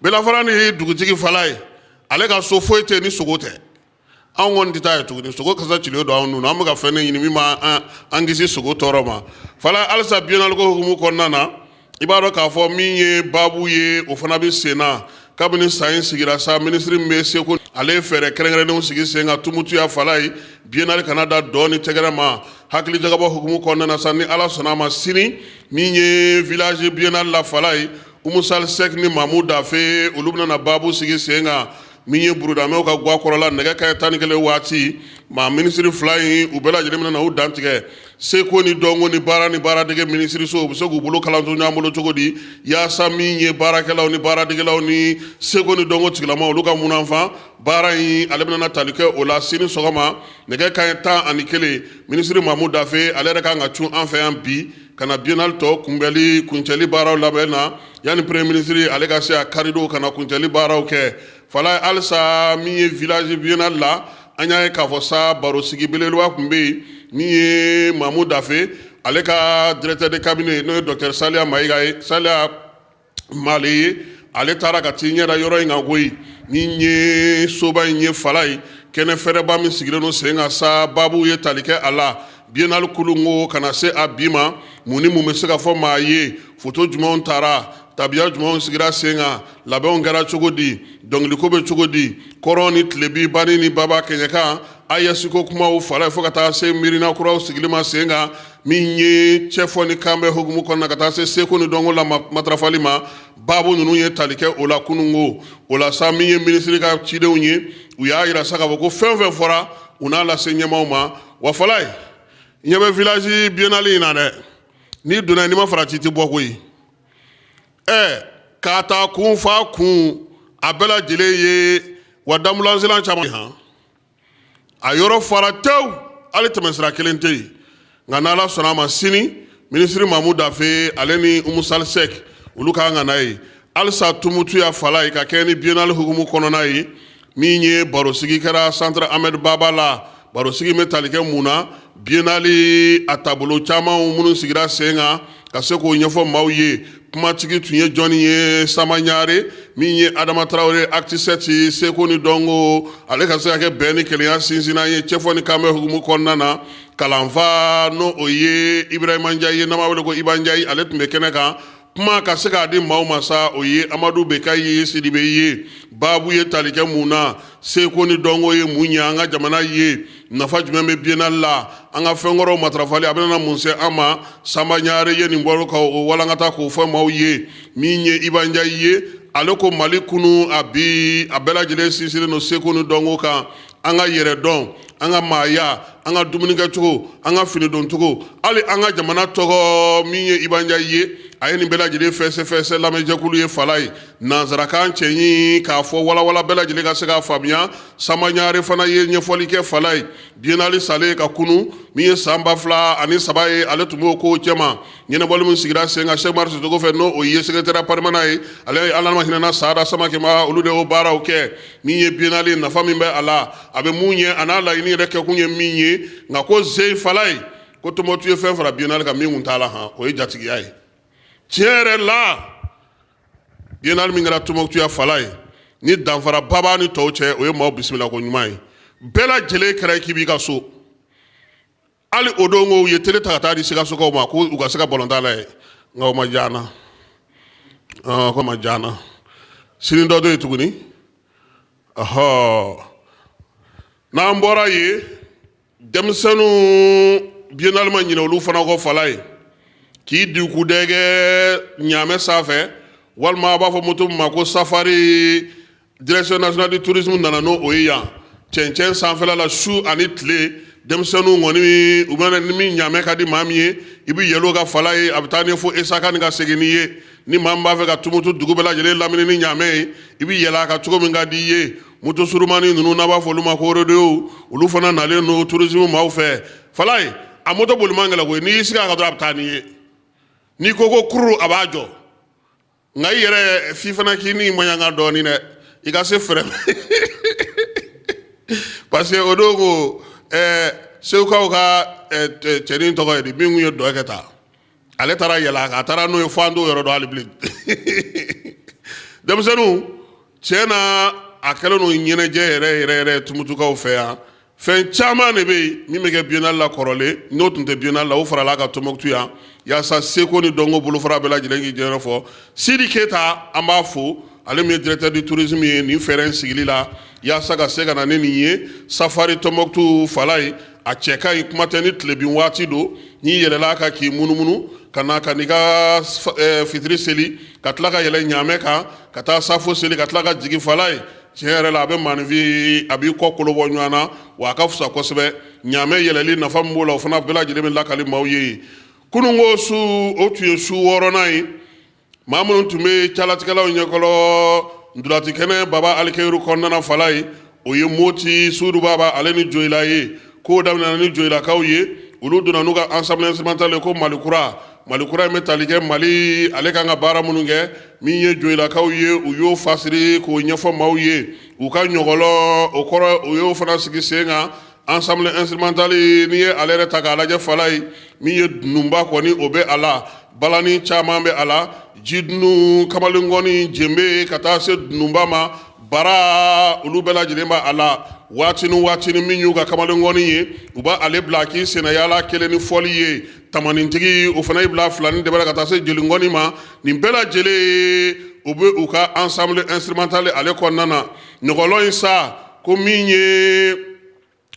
S4: Belafara ni dugutigi Fala ye ale ka so foyi tɛ ni sogo tɛ anw kɔni tɛ taa ye tuguni sogo kasa cilen don anw nun an bɛ ka fɛn ne ɲini min ma an kisi sogo tɔɔrɔ ma Fala halisa biennale ko hukumu kɔnɔna na i b'a dɔn k'a fɔ min ye baabu ye o fana bɛ sen na kabini san in sigira sa minisiri min bɛ Seko ale ye fɛɛrɛ kɛrɛnkɛrɛnnenw sigi sen kan Tumutuya Fala ye biennale kana da dɔɔni tɛgɛrɛ ma hakili jagabɔ hukumu kɔnɔna na sa ni Ala sɔnna a ma sini min ye village biennale la Fala ye Umu Sal Sek ni Mamu Dafe olu bɛna na baabu sigi sen kan min ye burudamɛw ka guwa kɔrɔla nɛgɛ kanɲɛ 11 waati maa minisiri fila in u bɛɛ lajɛlen bɛna na u dantigɛ Seko ni dɔnko ni baaradege minisiriso u bɛ se k'u bolo kalanso ɲɔgɔn bolo cogo di yaasa min ye baarakɛlaw ni baaradegelaw ni Seko ni dɔnko tigilama olu ka munafan baara in ale bɛna na tali kɛ o la sini sɔgɔma nɛgɛ kanɲɛ 11 minisiri Mamu Dafe ale yɛrɛ kan ka cun an fɛ yan bi ka na biennale tɔ kuncɛli baaraw labɛn na yanni premier ministre ale ka se a karido ka na kuncɛli baaraw kɛ Fala halisa min ye village biennale la an y'a ye k'a fɔ sa baro sigi belebeleba tun bɛ yen min ye Mamu Dafe ale ka directeur de cabinet n'o ye docteur Saliya Mayiga ye Saliya Male ye ale taara ka t'i ɲɛda yɔrɔ in kan koyi min ye soba in ye Fala ye kɛnɛ fɛrɛba min sigilen don sen kan sa baabu ye tali kɛ a la biennale kulu ko kana se a bi ma mun ni mun bɛ se ka fɔ maa ye photo jumɛnw taara tabiya jumɛnw sigira sen kan labɛnw kɛra cogo di dɔnkiliko bɛ cogo di kɔrɔn ni tilebi bani ni baba kɛɲɛkan ayɛsiko kumaw Fala fo ka taa se miirina kuraw sigili ma sen kan min ye cɛfɔ ni kan bɛ hukumu kɔnɔna ka taa se Seko ni dɔnko la matarafali ma baabu ninnu ye tali kɛ o la kununko o la sa min ye minisiri ka cidenw ye u y'a yira sa k'a fɔ ko fɛn fɛn fɔra u n'a lase ɲɛmaaw ma wa Fala ye ɲɛ bɛ village biennale in na dɛ n'i donna n'i ma farati tɛ bɔ koyi k'a ta kun fa kun a bɛɛ lajɛlen ye wa damulanzilan caman han a yɔrɔ fara tewu hali tɛmɛsira kelen tɛ yen nka n'Ala sɔnna a ma sini minisiri Mamu Dafe ale ni Umu Sal Sek olu kan ka na ye halisa Tumutuya Fala ye ka kɛ ni biennale hukumu kɔnɔna ye min ye barosigi kɛra centre Ahmed Baba la barosigi bɛ tali kɛ mun na biennale a taabolo caman minnu sigira sen kan ka se k'o ɲɛfɔ maaw ye kumatigi tun ye jɔnni ye Samaɲare min ye Adama Traore acte 7 Seko ni dɔnko ale ka se ka kɛ bɛn ni kelenya sinsinna ye cɛfɔ ni kanbɛ hukumu kɔnɔna na kalanfa n'o o ye Ibrahima Ndiaye ye n'an b'a wele ko Iba Ndiaye ale tun bɛ kɛnɛ kan kuma ka se k'a di maaw ma sa o ye Amadu Bekayi ye Sidibe ye baabu ye tali kɛ mun na Seko ni dɔnko ye mun ye an ka jamana ye nafa jumɛn bɛ biennale la an ka fɛn kɔrɔw matarafali a bɛna mun se an ma Samaɲare ye nin bɔra ka o walankata k'o fɔ maaw ye min ye Iba Ndiaye ye ale ko Mali kunu a bi a bɛɛ lajɛlen sinsinnen don Seko ni dɔnko kan an ka yɛrɛ dɔn an ka maaya an ka dumunikɛcogo an ka finidoncogo hali an ka jamana tɔgɔ min ye Iba Ndiaye ye a ye nin bɛɛ lajɛlen fɛsɛ lamɛnjɛkulu ye Fala ye nanzarakan cɛɲi k'a fɔ walawala bɛɛ lajɛlen ka se k'a faamuya Samaɲare fana ye ɲɛfɔli kɛ Fala ye biennale salen ka kunu min ye san 2003 ye ale tun b'o kow cɛma ɲɛnabɔli min sigira sen kan Cheikh Umar Sisoko fɛ n'o o ye secrétaire permanent ye ale ye Ala ma hinɛna Saada Samakɛ olu de y'o baaraw kɛ min ye biennale nafa min bɛ a la a bɛ mun ye a n'a laɲini yɛrɛ kɛkun ye min ye nka ko Zeyi Fala ye ko Tɔnbɔtu ye fɛn fara biennale kan min kun t'a la han o ye jatigiya ye tiɲɛ yɛrɛ la biennale min kɛra Tɔnbɔtuya Fala ye ni danfara baba ni tɔw cɛ o ye maaw bisimila ko ɲuman ye bɛɛ lajɛlen kɛra k'i b'i ka so hali o don ko u ye tele ta ka taa di Sikasokaw ma ko u ka se ka balontan la ye nka o ma diya an na ko ma diya an na sini dɔ de ye tuguni n'an bɔra yen denmisɛnninw biennale ma ɲinɛ olu fana kɔ Fala ye k'i dugu dɛgɛ ɲaamɛ sanfɛ walima a b'a fɔ moto min ma ko safari direction nationale du tourisme nana n'o o ye yan cɛncɛn sanfɛla la su ani tile denmisɛnninw kɔni u bɛna ni min ɲaamɛ ka di maa min ye i bɛ yɛlɛ o ka Fala ye a bɛ taa ɲɛfɔ Esaka ni ka segin n'i ye ni maa min b'a fɛ ka Tumutu dugu bɛɛ lajɛlen lamini ni ɲaamɛ ye i bɛ yɛlɛ a kan cogo min ka di i ye moto surumani ninnu n'a b'a fɔ olu ma ko rodeo olu fana nalen don tourisme maaw fɛ Fala ye a moto boli man gɛlɛn koyi n'i y'i sigi a kan dɔrɔn a bɛ taa n'i ye n'i ko ko kuru a b'a jɔ nka i yɛrɛ f'i fana k'i ni maɲanga dɔɔnin dɛ i ka se fɛrɛ parce que o don ko segukaw ka cɛnin tɔgɔ ye di min kun ye dɔ kɛ ta ale taara yɛlɛ a taara n'o ye fo an t'o yɔrɔ dɔn hali bilen denmisɛnninw cɛ na a kɛlen n'o ɲɛnajɛ yɛrɛ tumutukaw fɛ yan fɛn caman de bɛ yen min bɛ kɛ biennale la kɔrɔlen n'o tun tɛ biennale la o farala ka Tombouctou yan yaasa seko ni dɔnko bolofara bɛɛ lajɛlen k'i jɛyɔrɔ fɔ Sidi Keyita an b'a fo ale min ye directeur du tourisme ye nin fɛɛrɛ in sigili la yaasa ka se ka na ni nin ye safari Tombouctou Falaye a cɛ ka ɲi kuma tɛ ni tilebin waati don n'i yɛlɛla kan k'i munumunu ka na ka n'i ka fitiri seli ka tila ka yɛlɛ ɲaamɛ kan ka taa safo seli ka tila ka jigin Falaye tiɲɛ yɛrɛ la a bɛ maanifin a b'i kɔ kolo bɔ ɲɔgɔn na wa a ka fisa kosɛbɛ ɲaamɛ yɛlɛli nafa min b'o la o fana bɛɛ lajɛlen bɛ lakali maaw ye kununko su o tun ye su 6nan ye maa minnu tun bɛ calatigɛlaw ɲɛkɔrɔ ndulatikɛnɛ baba alikɛyiru kɔnɔna Falaye o ye Moti Sudu Baba ale ni Joyila ye k'o daminɛna ni Joyilakaw ye olu donna n'u ka ensemble instrumental ko Malikura in bɛ tali kɛ Mali ale kan ka baara minnu kɛ min ye Joyilakaw ye u y'o fasiri k'o ɲɛfɔ maaw ye u ka ɲɔgɔlɔ o kɔrɔ u y'o fana sigi sen kan ensemble instrumental n'i ye ale yɛrɛ ta k'a lajɛ Falaye min ye dununba kɔni o bɛ a la balani caman bɛ a la jidunu kamalengɔni jembe ka taa se dununba ma bara olu bɛɛ lajɛlen b'a a la waatini min y'u ka kamalengɔni ye u b'a ale bila k'i sɛnɛyala kelen ni fɔli ye tamanintigi o fana y'i bila filani dɛbɛ la ka taa se jelingɔni ma nin bɛɛ lajɛlen u bɛ u ka ensemble instrumental ale kɔnɔna na ɲɔgɔlɔ in sa ko min ye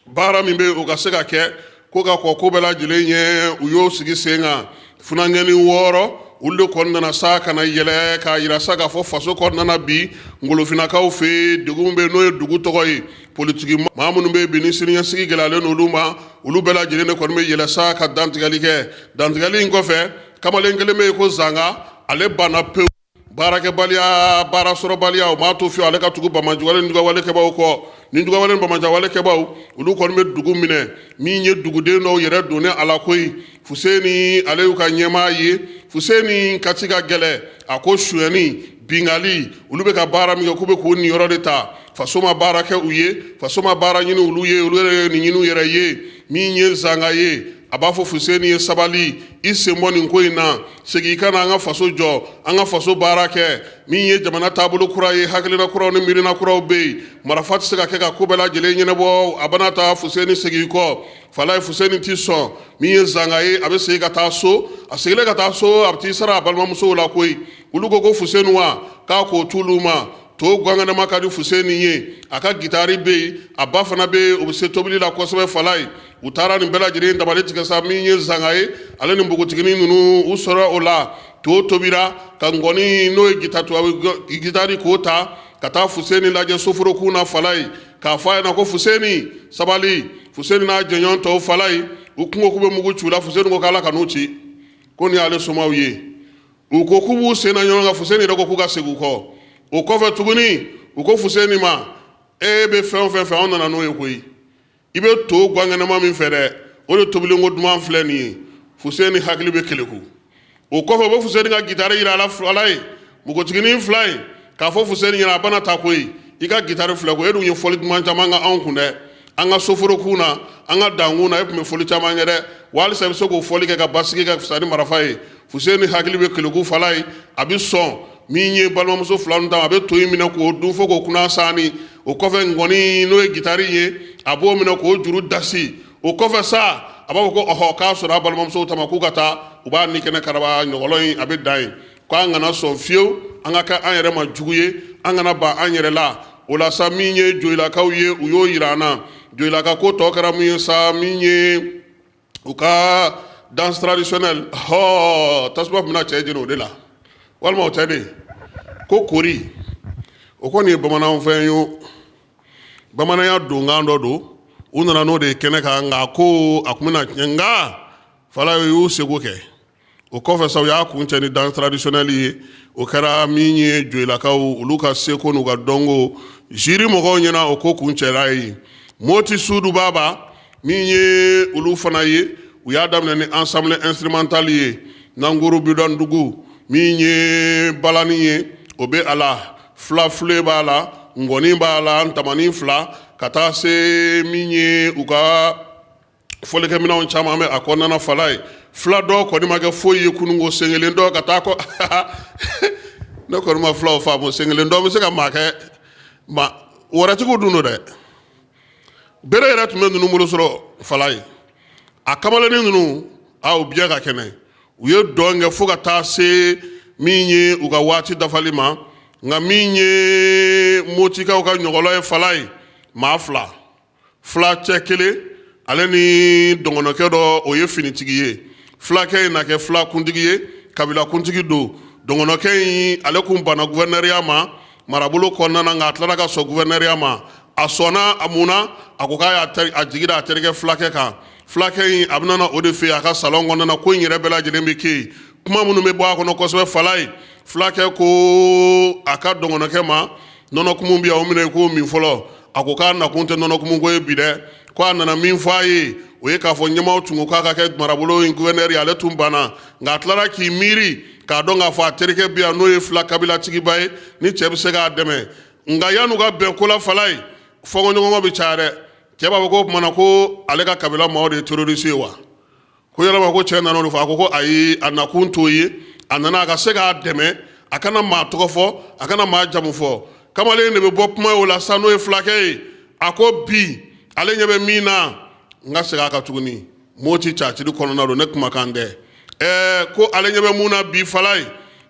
S4: baara min bɛ u ka se ka kɛ ko ka kɔ ko bɛɛ lajɛlen ye u y'o sigi sen kan funangɛni 6 olu de kɔnɔna sa ka na yɛlɛ k'a yira sa k'a fɔ faso kɔnɔna bi ngolofinakaw fɛ degun bɛ n'o ye dugu tɔgɔ ye politiki maa minnu bɛ bi ni siniɲɛsigi gɛlɛyalen n'olu ma olu bɛɛ lajɛlen de kɔni bɛ yɛlɛ sa ka dantigɛli kɛ dantigɛli in kɔfɛ kamalen kelen bɛ yen ko Zanga ale banna pewu baarakɛbaliya baara sɔrɔbaliya o m'a to fiyewu ale ka tugu bamajuwale ni dugawalekɛbaw kɔ ni dugawale ni bamajawalekɛbaw olu kɔni bɛ dugu minɛ min ye duguden dɔw yɛrɛ donnen a la koyi Fuseni ale y'u ka ɲɛmaa ye Fuseni kati ka gɛlɛ a ko suyɛni bingali olu bɛ ka baara min kɛ k'u bɛ k'o niyɔrɔ de ta faso ma baara kɛ u ye faso ma baara ɲini olu ye olu yɛrɛ ye nin ɲini u yɛrɛ ye min ye Zanga ye a b'a fɔ Fuseni ye sabali i sen bɔ nin ko in na segin i ka na an ka faso jɔ an ka faso baara kɛ min ye jamana taabolo kura ye hakilina kuraw ni miirina kuraw bɛ yen marifa tɛ se ka kɛ ka ko bɛɛ lajɛlen ɲɛnabɔ a bɛna taa Fuseni segin kɔ Falaye Fuseni tɛ sɔn min ye Zanga ye a bɛ segin ka taa so a seginnen ka taa so a bɛ t'i sara a balimamusow la koyi olu ko Fuseni wa k'a k'o t'olu ma to gwanganama ka di Fuseni ye a ka gitari bɛ yen a ba fana bɛ yen o bɛ se tobili la kosɛbɛ Falaye u taara nin bɛɛ lajɛlen dabali tigɛ sa min ye Zanga ye ale ni npogotiginin ninnu u sɔrɔ o la to tobira ka ngɔni n'o ye gitari k'o ta ka taa Fuseni lajɛ soforokun na Falaye k'a fɔ a ɲɛna ko Fuseni sabali Fuseni n'a jɛɲɔgɔn tɔw Falaye u kungo k'u bɛ mugu ci u la Fuseni ko k'Ala ka n'u ci ko nin y'ale somaw ye u ko k'u b'u sen na ɲɔgɔn kan Fuseni yɛrɛ ko k'u ka segin u kɔ o kɔfɛ tuguni u ko Fuseni ma e bɛ fɛn o fɛn fɛ anw nana n'o ye koyi i bɛ to gwankɛnɛma min fɛ dɛ o de tobilenko duman filɛ nin ye Fuseni hakili bɛ keleku o kɔfɛ u bɛ Fuseni ka gitari yira ala ye npogotiginin 2 in k'a fɔ Fuseni ɲɛna a bana ta koyi i ka gitari filɛ ko e dun ye fɔli duman caman kɛ anw kun dɛ an ka soforokun na an ka dankun na e tun bɛ fɔli caman kɛ dɛ wa halisa i bɛ se k'o fɔli kɛ ka basigi ka fisa ni marifa ye Fuseni hakili bɛ keleku Falaye a bɛ sɔn min ye balimamuso 2 ninnu ta a bɛ to in minɛ k'o dun fo k'o kunna saani o kɔfɛ ngɔni n'o ye gitari ye a b'o minɛ k'o juru dasi o kɔfɛ sa a b'a fɔ ko ɔhɔ k'a sɔrɔ a balimamusow ta ma k'u ka taa u b'a ni kɛnɛ karaba ɲɔgɔlɔ in a bɛ dan yen k'an kana sɔn fiyewu an ka kɛ an yɛrɛ ma jugu ye an kana ban an yɛrɛ la o la sa min ye Joyilakaw ye u y'o yira an na Joyilaka ko tɔ kɛra min ye sa min ye u ka danse traditionnelle tasuma bɛna cɛ jeni o de la walima o tɛ de ko kori o kɔni ye bamananw fɛn ye bamananya donkan dɔ don u nana n'o de ye kɛnɛ kan nka ko a tun bɛna tiɲɛ nka Falaye y'u seko kɛ o kɔfɛ sa u y'a kun cɛ ni danse traditionnelle ye o kɛra min ye Joyilakaw olu ka seko n'u ka dɔnko jiri mɔgɔw ɲɛna o ko kun cɛla ye Moti Sudu Baba min ye olu fana ye u y'a daminɛ ni ensemble instrumental ye Nanguru Bidɔndugu min ye balani ye o bɛ a la Fulafule b'a la ngɔni b'a la ntamani 2 ka taa se min ye u ka folikɛ minɛnw caman bɛ a kɔnɔna fala ye fila dɔw kɔni ma kɛ foyi ye kununko sen kelen dɔ ka taa kɔ ne kɔni ma filaw faamu sen kelen dɔ bɛ se ka maa kɛ wɛrɛtigiw dun don dɛ bere yɛrɛ tun bɛ ninnu bolo sɔrɔ fala ye a kamalennin ninnu u biɲɛ ka kɛnɛ u ye dɔn kɛ fo ka taa se min ye u ka waati dafali ma nka min ye motikɛw ka ɲɔgɔlɔ ye fala ye maa fila cɛ kelen ale ni dɔngɔnɔkɛ dɔ o ye finitigi ye fulakɛ in na kɛ fulakuntigi ye kabilakuntigi don dɔngɔnɔkɛ in ale kun banna guvɛrnɛriya ma marabolo kɔnɔna na nka a tilara ka sɔn guvɛrnɛriya ma a sɔnna a mun na a ko k'a y'a jigira a terikɛ fulakɛ kan fulakɛ in a bɛna o de fɛ yen a ka salon kɔnɔna ko in yɛrɛ bɛɛ lajɛlen bɛ kɛ yen kuma minnu bɛ bɔ a kɔnɔ kosɛbɛ fala ye fulakɛ ko a ka dɔngɔnɔkɛ ma nɔnɔkumu bɛ yan o minɛ ko min fɔlɔ a ko k'a nakun tɛ nɔnɔkumu ko ye bi dɛ ko a nana min fɔ a ye o ye k'a fɔ ɲɛmaw tun ko k'a ka kɛ marabolo in guvɛrnɛri ye ale tun banna nka a tilara k'i miiri k'a dɔn k'a fɔ a terikɛ bɛ yan n'o ye fila kabilatigiba ye ni cɛ bɛ se k'a dɛmɛ nka yan'u ka bɛn ko la fala ye fɔnkɔɲɔgɔnkɔ bɛ caya dɛ cɛ b'a fɔ ko o tuma na ko ale ka kabila maaw de ye terorisi ye wa ko yalama ko cɛ nana o de fɔ a ko ayi a nakun t'o ye a nana a ka se k'a dɛmɛ a kana maa tɔgɔ fɔ a kana maa jamu fɔ kamalen de bɛ bɔ kuma ye o la sa n'o ye fulakɛ ye a ko bi ale ɲɛ bɛ min na n ka segin a kan tuguni moti cacili kɔnɔna don ne kumakan tɛ ko ale ɲɛ bɛ mun na bi fala ye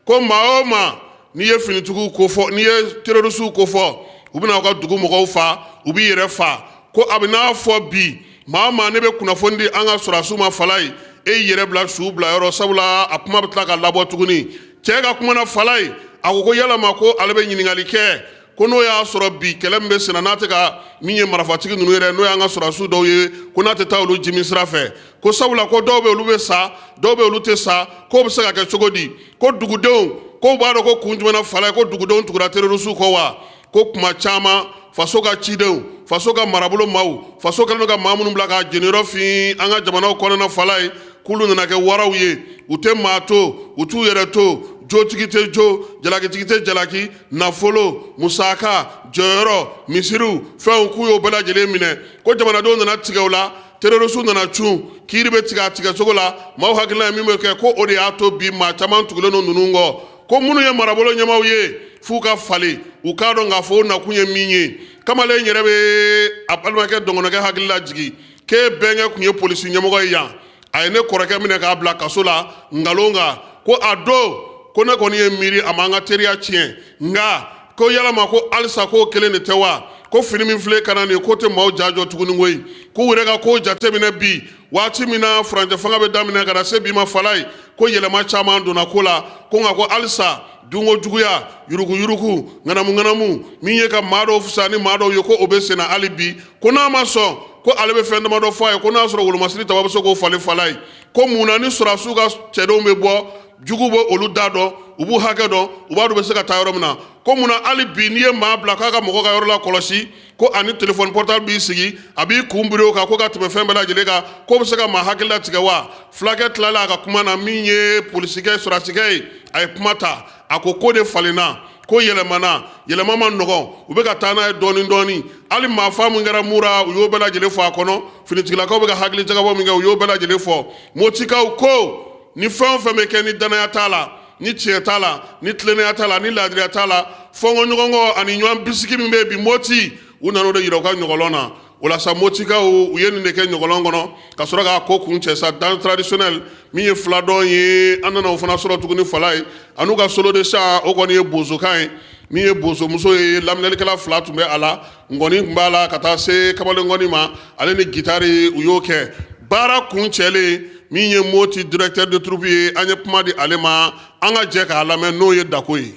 S4: ko maa o maa n'i ye finitigiw ko fɔ n'i ye terorisiw ko fɔ u bɛna u ka dugu mɔgɔw fa u b'i yɛrɛ fa ko a bɛ n'a fɔ bi maa o maa ne bɛ kunnafoni di an ka sɔrɔdasiw ma fala ye e y'i yɛrɛ bila su bila yɔrɔ sabula a kuma bɛ tila ka labɔ tuguni cɛ ka kuma na fala ye a ko yalama ko ale bɛ ɲininkali kɛ ko n'o y'a sɔrɔ bi kɛlɛ min bɛ senna n'a tɛ ka min ye marifatigi ninnu yɛrɛ n'o y'an ka sɔrɔdasiw dɔw ye ko n'a tɛ taa olu jimi sira fɛ ko sabula ko dɔw bɛ olu bɛ sa dɔw bɛ olu tɛ sa k'o bɛ se ka kɛ cogo di ko dugudenw ko b'a dɔn ko kun jumɛn na fala ye ko dugudenw tugura terorisiw kɔ wa ko kuma caman faso ka cidenw faso ka marabolo maaw faso kɛlen don ka maa minnu bila ka jeniyɔrɔ fin an ka jamanaw kɔnɔna fala ye k'olu nana kɛ waraw ye u tɛ maa to u t'u yɛrɛ to jotigi tɛ jo jalakitigi tɛ jalaki nafolo musaka jɔyɔrɔ misiriw fɛnw k'u y'o bɛɛ lajɛlen minɛ ko jamanadenw nana tigɛ o la terorisiw nana cun kiiri bɛ tigɛ a tigɛcogo la maaw hakilina ye min bɛ kɛ ko o de y'a to bi maa caman tugulen don ninnu kɔ ko minnu ye marabolo ɲɛmaw ye f'u ka falen u k'a dɔn k'a fɔ o nakun ye min ye kamalen yɛrɛ bɛ a balimakɛ dɔngɔnɔkɛ hakili la jigin k'e bɛnkɛ tun ye polisi ɲɛmɔgɔ ye yan a ye ne kɔrɔkɛ minɛ k'a bila kaso la nkalon kan ko a don ko ne kɔni ye miiri a m'an ka teriya tiɲɛ nka ko yalama ko halisa k'o kelen de tɛ wa ko fini min filɛ ka na nin ko tɛ maaw jajɔ tuguni koyi k'u yɛrɛ ka kow jateminɛ bi waati min na furancɛ fanga bɛ daminɛ ka na se bi ma fala ye ko yɛlɛma caman donna ko la ko nka ko halisa dunko juguya yuruguyurugu ŋanamu min ye ka maa dɔw fisaya ni maa dɔw ye ko o bɛ senna hali bi ko n'a ma sɔn ko ale bɛ fɛn damadɔ fɔ a ye ko n'a sɔrɔ wolomasiri taba bɛ se k'o falen fala ye ko mun na ni sɔrɔdasiw ka cɛdenw bɛ bɔ jugu bɛ olu da dɔn u b'u hakɛ dɔn u b'a dɔn u bɛ se ka taa yɔrɔ min na ko mun na hali bi n'i ye maa bila k'a ka mɔgɔ ka yɔrɔ la kɔlɔsi ko ani telefɔni portable b'i sigi a b'i kun biri o kan ko ka tɛmɛ fɛn bɛɛ lajɛlen kan k'o bɛ se ka maa hakili latigɛ wa fulakɛ tilala a ka kuma na min ye polisikɛ sɔrɔdasikɛ ye a ye kuma ta a ko de falenna ko yɛlɛmana yɛlɛma ma nɔgɔn u bɛ ka taa n'a ye dɔɔni dɔɔni hali maa fa min kɛra mura u y'o bɛɛ lajɛlen fɔ a kɔnɔ finitigilakaw bɛ ka hakili jagabɔ min kɛ u y'o bɛɛ lajɛlen fɔ motikaw ko ni fɛn o fɛn bɛ kɛ ni danaya t'a la ni tiɲɛ t'a la ni tilennenya t'a la ni laadiriya t'a la fɔnkɔɲɔgɔnkɔ ani ɲɔgɔn bisigi min bɛ yen bi moti u nana o de yira u ka ɲɔgɔlɔn na o la sa motikaw u ye nin de kɛ ɲɔgɔlɔn kɔnɔ ka sɔrɔ k'a ko kun cɛ sa dan traditionnel min ye filadɔn ye an nana o fana sɔrɔ tuguni fala ye an'u ka solo de sa o kɔni ye bozokan ye min ye bozomuso ye laminalikɛla fila tun bɛ a la ngɔni tun b'a la ka taa se kamalen ngɔni ma ale ni gitari u y'o kɛ baara kun cɛlen min ye moti directeur de troupe ye an ye kuma di ale ma an ka jɛ k'a lamɛn n'o ye dako ye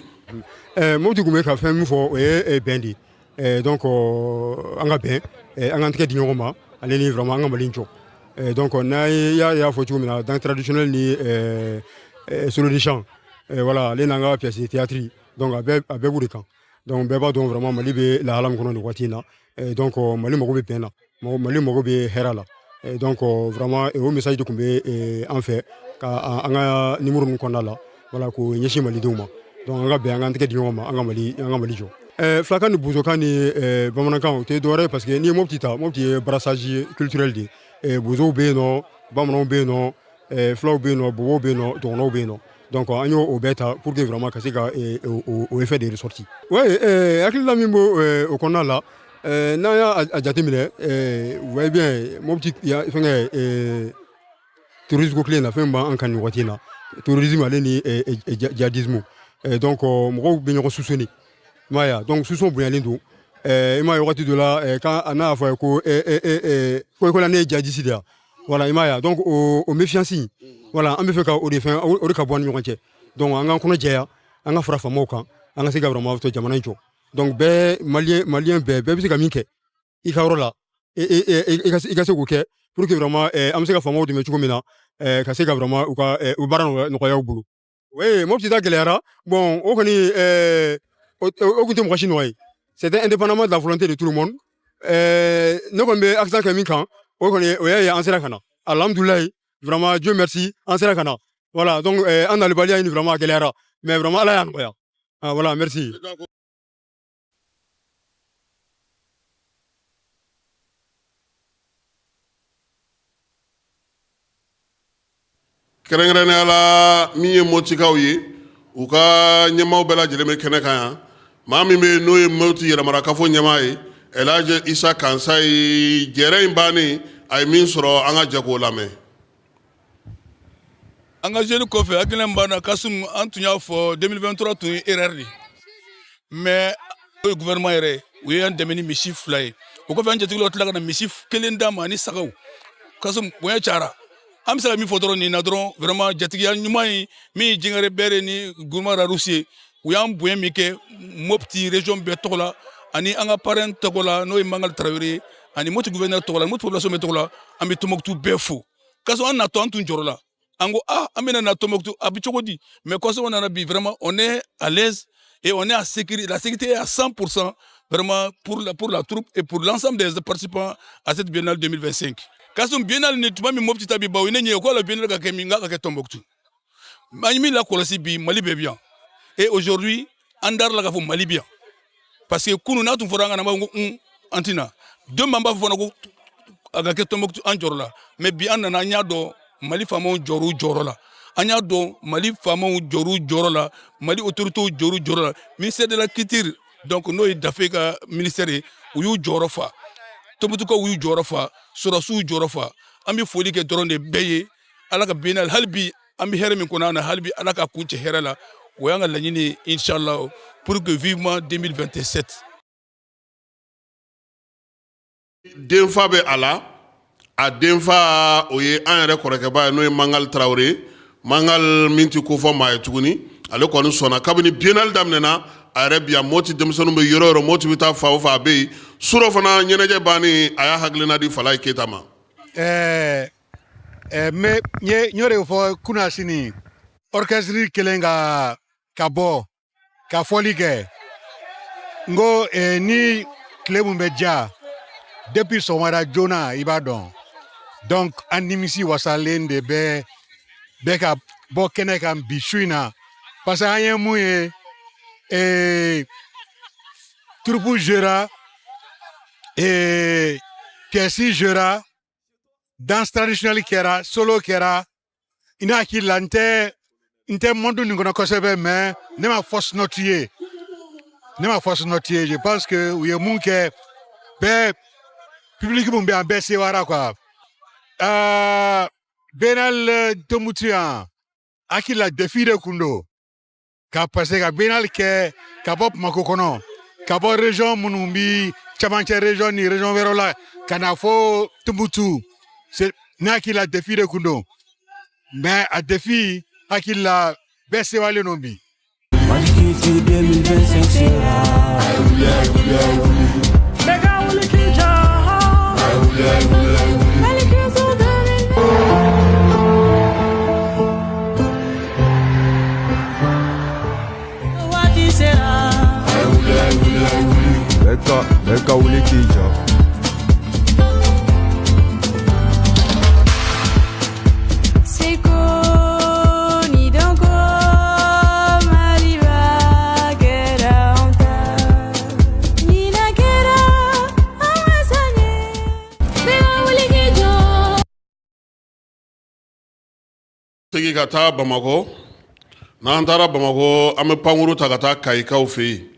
S6: moti tun bɛ ka fɛn min fɔ o ye bɛn de donc an ka bɛn an k'an tɛgɛ di ɲɔgɔn ma ale ni vraiment an ka mali jɔ donc n'a y'a fɔ cogo min na dans traditionnel ni solo de chant voilà ale n'an ka pièce de théâtre donc a bɛɛ b'o de kan donc bɛɛ b'a dɔn vraiment mali bɛ lahala min kɔnɔ nin waati in na donc mali mago bɛ bɛn na mali mago bɛ hɛrɛ la donc vraiment o message de tun bɛ an fɛ ka an ka numéro ninnu kɔnɔna la voilà k'o ɲɛsin malidenw ma donc an ka bɛn an k'an tɛgɛ di ɲɔgɔn ma an ka mali jɔ fulakan ni bozokan ni bamanankan o tɛ dɔwɛrɛ ye parce que n'i ye mopti ta mopti ye brassage culturel de ye bozow bɛ yen nɔ bamananw bɛ yen nɔ fulaw bɛ yen nɔ bobow bɛ yen nɔ dɔgɔnɔw bɛ yen nɔ donc an y'o o bɛɛ ta pour que vraiment ka se ka o effet de ressorti ouais hakilila min b'o o kɔnɔna la n'an y'a jateminɛ vous voyez bien Mopti fɛngɛ terrorisme ko kile na fɛn b'an kan nin waati in na terrorisme ale ni djihadisme donc mɔgɔw bɛ ɲɔgɔn soupçonner i m'a ye donc soupçon bonyalen don i m'a ye wagati dɔ la quand n'a fɔ a ye ko la ne ye djihadiste de ye voilà i m'a ye donc o méfiance in voilà an bɛ fɛ ka o de fɛn o de ka bɔ an ni ɲɔgɔn cɛ donc an k'an kɔnɔ jɛya an ka fara faamaw kan an ka se ka vraiment to jamana in jɔ donc bɛɛ maliyɛn bɛɛ bɛ se ka min kɛ i ka yɔrɔ la i ka se k'o kɛ pour que vraiment an bɛ se ka faamaw dɛmɛ cogo min na ka se ka vraiment u ka u baara nɔgɔya u bolo oui Mopti ta gɛlɛyara bon o kɔni o tun tɛ mɔgɔ si nɔ ye c'était indépendamment de la volonté de tout le monde ne kɔni bɛ accent kɛ min kan o kɔni o y'a ye an sera ka na alhamdulilayi vraiment Dieu merci an sera ka na voilà donc an nalibaliya in vraiment a gɛlɛyara mais vraiment ala y'a nɔgɔya voilà merci.
S4: kɛrɛnkɛrɛnnenya la min ye motikaw ye u ka ɲɛmaw bɛɛ lajɛlen bɛ kɛnɛ kan yan maa min bɛ n'o ye Mopti yɛrɛmarakafo ɲɛmaa ye Elhaji Isa Kansa ye jɛrɛ in bannen a ye min sɔrɔ an ka jɛ k'o lamɛn.
S8: an ka jeune kɔfɛ hakilina min b'an na Kasum an tun y'a fɔ 2023 tun ye erreur de mais o ye gouvernement yɛrɛ u ye an dɛmɛ ni misi 2 ye o kɔfɛ an jatigilaw tila ka na misi 1 d'a ma ani sagaw Kasum bonya cayara an bɛ se ka min fɔ dɔrɔn nin na dɔrɔn vraiment jatigiya ɲuman ye min ye Jingare Bɛre ni gouvernement Rarusi ye u y'an bonya min kɛ Mopti région bɛɛ tɔgɔ la ani an ka parrain tɔgɔ la n'o ye Mangal Tarawele ani Mopti gouverneur tɔgɔ la Mopti population bɛɛ tɔgɔ la an bɛ Tombouctou bɛɛ fo Kasum an natɔ an tun jɔrɔ la an ko an bɛna na Tombouctou a bɛ cogo di mais Kasum nana bi vraiment on est à l'aise et on est à sécurité la sécurité est à 100% vraiment pour la troupe et pour l'ensemble des participants à cette biennale 2025. Kasum biennale ni tuma min Mopti ta bi bawo ne ɲɛ ko la biennale ka kɛ min ka kɛ Tombouctou an min la kɔlɔsi bi Mali bɛ bien et aujourd'hui an dar la ka fɔ Mali bien parce que kunu n'a tun fɔra an kana ma ko an tina deux b'a fɔ fana ko a ka kɛ Tombouctou an jɔrɔ la mais bi an nana an y'a dɔn Mali faamaw jɔr'u jɔrɔ la an y'a dɔn Mali faamaw jɔr'u jɔrɔ la Mali autorités jɔr'u jɔrɔ la ministère de la culture donc n'o ye Dafe ka ministère ye u y'u jɔrɔ fa Tombouctoukaw y'u jɔrɔ fa Sɔrɔsiw jɔrɔ fa an bɛ foli kɛ dɔrɔn de bɛɛ ye ala ka biennale hali bi an bɛ hɛrɛ min kɔnɔ an na hali bi ala ka kun cɛ hɛrɛ la o y'an ka laɲini ye inchallah pour que vivement 2027.
S4: denfa bɛ a la a denfa o ye an yɛrɛ kɔrɔkɛba ye n'o ye Mangal Tarawele Mangal min tɛ ko fɔ maa ye tuguni ale kɔni sɔnna kabini biennale daminɛna a yɛrɛ bi yan Mopti denmisɛnninw bɛ yɔrɔ o yɔrɔ Mopti bɛ taa fa o fa a bɛ yen surɔ fana ɲɛnajɛ bannen a y'a hakilina di Falaye Keyita ma.
S9: mais n y'o de fɔ kunna sini orchestre kelen ka bɔ ka fɔli kɛ n ko ni tile mun bɛ ja depuis sɔgɔmada joona i b'a dɔn donc an nimisi wasalen de bɛ ka bɔ kɛnɛ kan bi su in na parce que an ye mun ye troupe jouera pièce jouera danse traditionnelle kɛra solo kɛra i n'a hakili la n tɛ monde nin kɔnɔ kosɛbɛ mais ne ma fausse note ye je pense que u ye mun kɛ bɛɛ public mun bɛ yan bɛɛ sewara quoi biennale Tombouctou yan hakili la défi de kun don parce que ka biennale kɛ ka bɔ Bamako kɔnɔ ka bɔ région minnu bi camancɛ région ni région wɛrɛw la ka na fɔ Tombouctou ne hakili la défi de kun don mais a défi hakili la bɛɛ sewalen don bi.
S10: Beka wuli k'i jɔ.
S4: tegi ka taa Bamako n'an taara Bamako an bɛ pankuru ta ka taa Kayikaw fɛ yen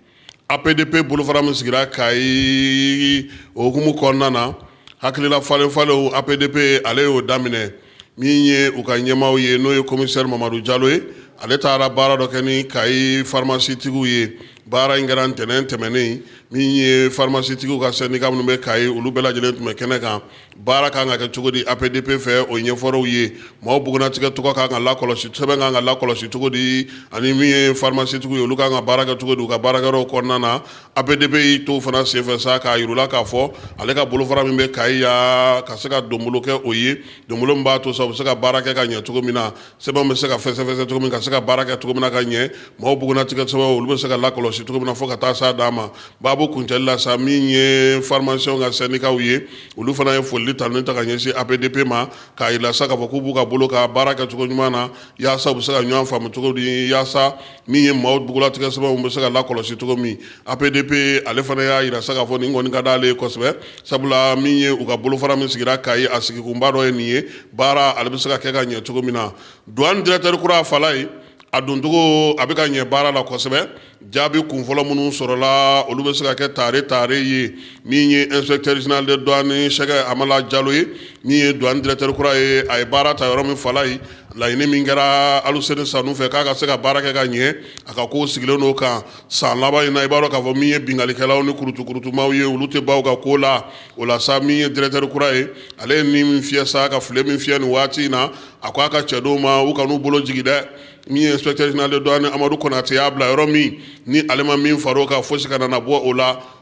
S4: APDP bolofara min sigira Kayi o hukumu kɔnɔna na hakilila falen-falenw APDP ale y'o daminɛ min ye u ka ɲɛmaaw ye n'o ye commissaire Mamadu Jalo ye ale taara baara dɔ kɛ ni Kayi pharmacietigiw ye baara in kɛra ntɛnɛn tɛmɛnen min ye pharmacietigiw ka syndicat minnu bɛ Kayi olu bɛɛ lajɛlen tun bɛ kɛnɛ kan baara kan ka kɛ cogo di APDP fɛ o ɲɛfɔrɔw ye maaw bugunatigɛ tɔgɔ kan ka lakɔlɔsi sɛbɛn kan ka lakɔlɔsi cogo di ani min ye pharmacietigiw ye olu kan ka baara kɛ cogo di u ka baarakɛyɔrɔw kɔnɔna na APDP y'i to fana senfɛ sa k'a yir'u la k'a fɔ ale ka bolofara min bɛ Kayi ya ka se ka donbolo kɛ o ye donbolo min b'a to sa u bɛ se ka baara kɛ ka ɲɛ cogo min na sɛbɛn bɛ se ka fɛsɛfɛsɛ cogo min ka se ka baara kɛ cogo min na ka ɲɛ maaw bugunatigɛ sɛbɛn olu bɛ se ka lakɔlɔsi cogo min na fo ka taa s'a dan ma baabu kuncɛli la sa min ye pharmaciens ka syndicats ye olu fana ye folili ta ni ta ka ɲɛsin APDP ma k'a yira sa k'a fɔ k'u b'u ka bolo ka baara kɛ cogo ɲuman na yaasa u bɛ se ka ɲɔgɔn faamu cogo di yaasa min ye maaw bugulatigɛ sɛbɛnw bɛ se ka lakɔlɔsi cogo min APDP ale fana y'a yira sa k'a fɔ nin kɔni ka d'ale ye kosɛbɛ sabula min ye u ka bolofara min sigira Kayi a sigikunba dɔ ye nin ye baara ale bɛ se ka kɛ ka ɲɛ cogo min na douane directeur kura Fala ye a doncogo a bɛ ka ɲɛ baara la kosɛbɛ jaabi kunfɔlɔ minnu sɔrɔla olu bɛ se ka kɛ tare ye min ye inspecteur général de douane Sɛgɛ Amala Jalo ye min ye douane directeur kura ye a ye baara ta yɔrɔ min Fala ye laɲini min kɛra Aluseni Sanu fɛ k'a ka se ka baara kɛ ka ɲɛ a ka kow sigilen n'o kan san laban in na i b'a dɔn k'a fɔ min ye bingalikɛlaw ni kurutukurutumaw ye olu tɛ baw ka ko la o la sa min ye directeur kura ye ale ye nin min fiyɛ sa ka file min fiyɛ nin waati in na a ko a ka cɛ dɔw ma u ka n'u bolo jigi dɛ min ye inspecteur général de douane Amadu Konate y'a bila yɔrɔ min ni ale ma min far'o kan fosi kana na bɔ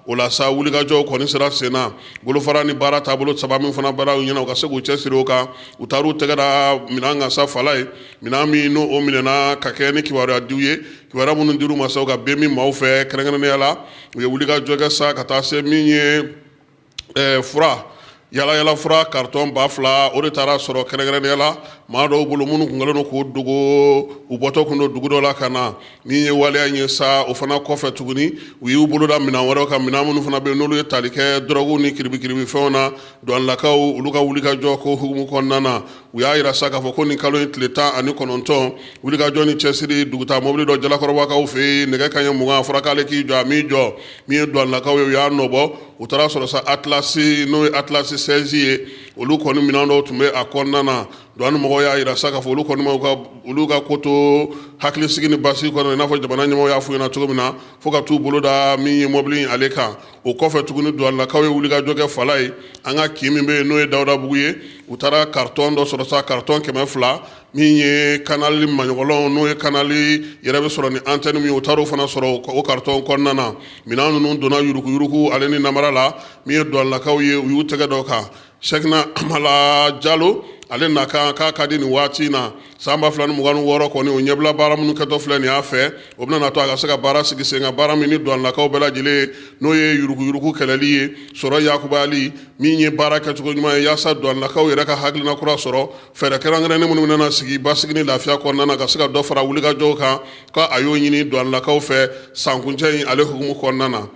S4: o la sa wulikajɔw kɔni sera sen na bolofara ni baara taabolo saba min fana baaraw ɲɛna u ka se k'u cɛsiri o kan u taar'u tɛgɛ da minɛn kan sa Fala ye minɛn min n'o minɛna ka kɛ ni kibaruya diw ye kibaruya minnu dir'u ma sa u ka bɛn min maaw fɛ kɛrɛnkɛrɛnnenya la u ye wulikajɔ kɛ sa ka taa se min ye fura yala fura carton 2000 o de taara sɔrɔ kɛrɛnkɛrɛnnenya la maa dɔw bolo minnu kun kɛlen don k'o dogo u bɔtɔ kun don dugu dɔ la ka na min ye waleya ye sa o fana kɔfɛ tuguni u y'u bolo da minɛn wɛrɛw kan minɛn minnu fana bɛ yen n'olu ye tali kɛ dɔrɔguw ni kiribikiribi fɛnw na douanelakaw olu ka wulikajɔ ko hukumu kɔnɔna na u y'a yira sa k'a fɔ ko nin kalo in tile 19 wulikajɔ ni cɛsiri dugutaa mobili dɔ jalakɔrɔbakaw fɛ yen nɛgɛ kanɲɛ 20 a fɔra k'ale k'i jɔ a m'i jɔ min ye douanelakaw ye u y'a nɔbɔ u taara sɔrɔ sa Atlasi n'o ye Atlasi 16 ye olu kɔni minɛn dɔw tun bɛ a kɔnɔna na douane mɔgɔw y'a yira sa k'a fɔ olu kɔni ma olu ka ko to hakilisigi ni basigi kɔnɔ i n'a fɔ jamana ɲɛmɔgɔw y'a f'u ɲɛna cogo min na fo ka t'u bolo da min ye mɔbili in ale kan o kɔfɛ tuguni douanelakaw ye wulikajɔ kɛ Fala ye an ka kin min bɛ yen n'o ye Dawudabugu ye u taara carton dɔ sɔrɔ sa carton 200 min ye kanali maɲɔgɔnlɔn n'o ye kanali yɛrɛ bɛ sɔrɔ ni antenne min ye u taar'o fana sɔrɔ o carton kɔnɔna na minɛn ninnu donna yuruguyurugu ale ni namara la min ye douanelakaw ye u y'u tɛgɛ dɔ kan Sɛkina Amala Jalo ale na kan k'a ka di nin waati in na san 2026 kɔni o ɲɛbila baara minnu kɛtɔ filɛ nin y'a fɛ o bɛna na to a ka se ka baara sigi sen kan baara min ni douanelakaw bɛɛ lajɛlen n'o ye yuruguyurugu kɛlɛli ye sɔrɔ yakubali min ye baara kɛcogo ɲuman ye yaasa douanelakaw yɛrɛ ka hakilina kura sɔrɔ fɛɛrɛ kɛrɛnkɛrɛnnen minnu bɛna sigi basigi ni lafiya kɔnɔna na ka se ka dɔ fara wulikajɔw kan ko a y'o ɲini douanelakaw fɛ sankuncɛ in ale hukumu kɔnɔna na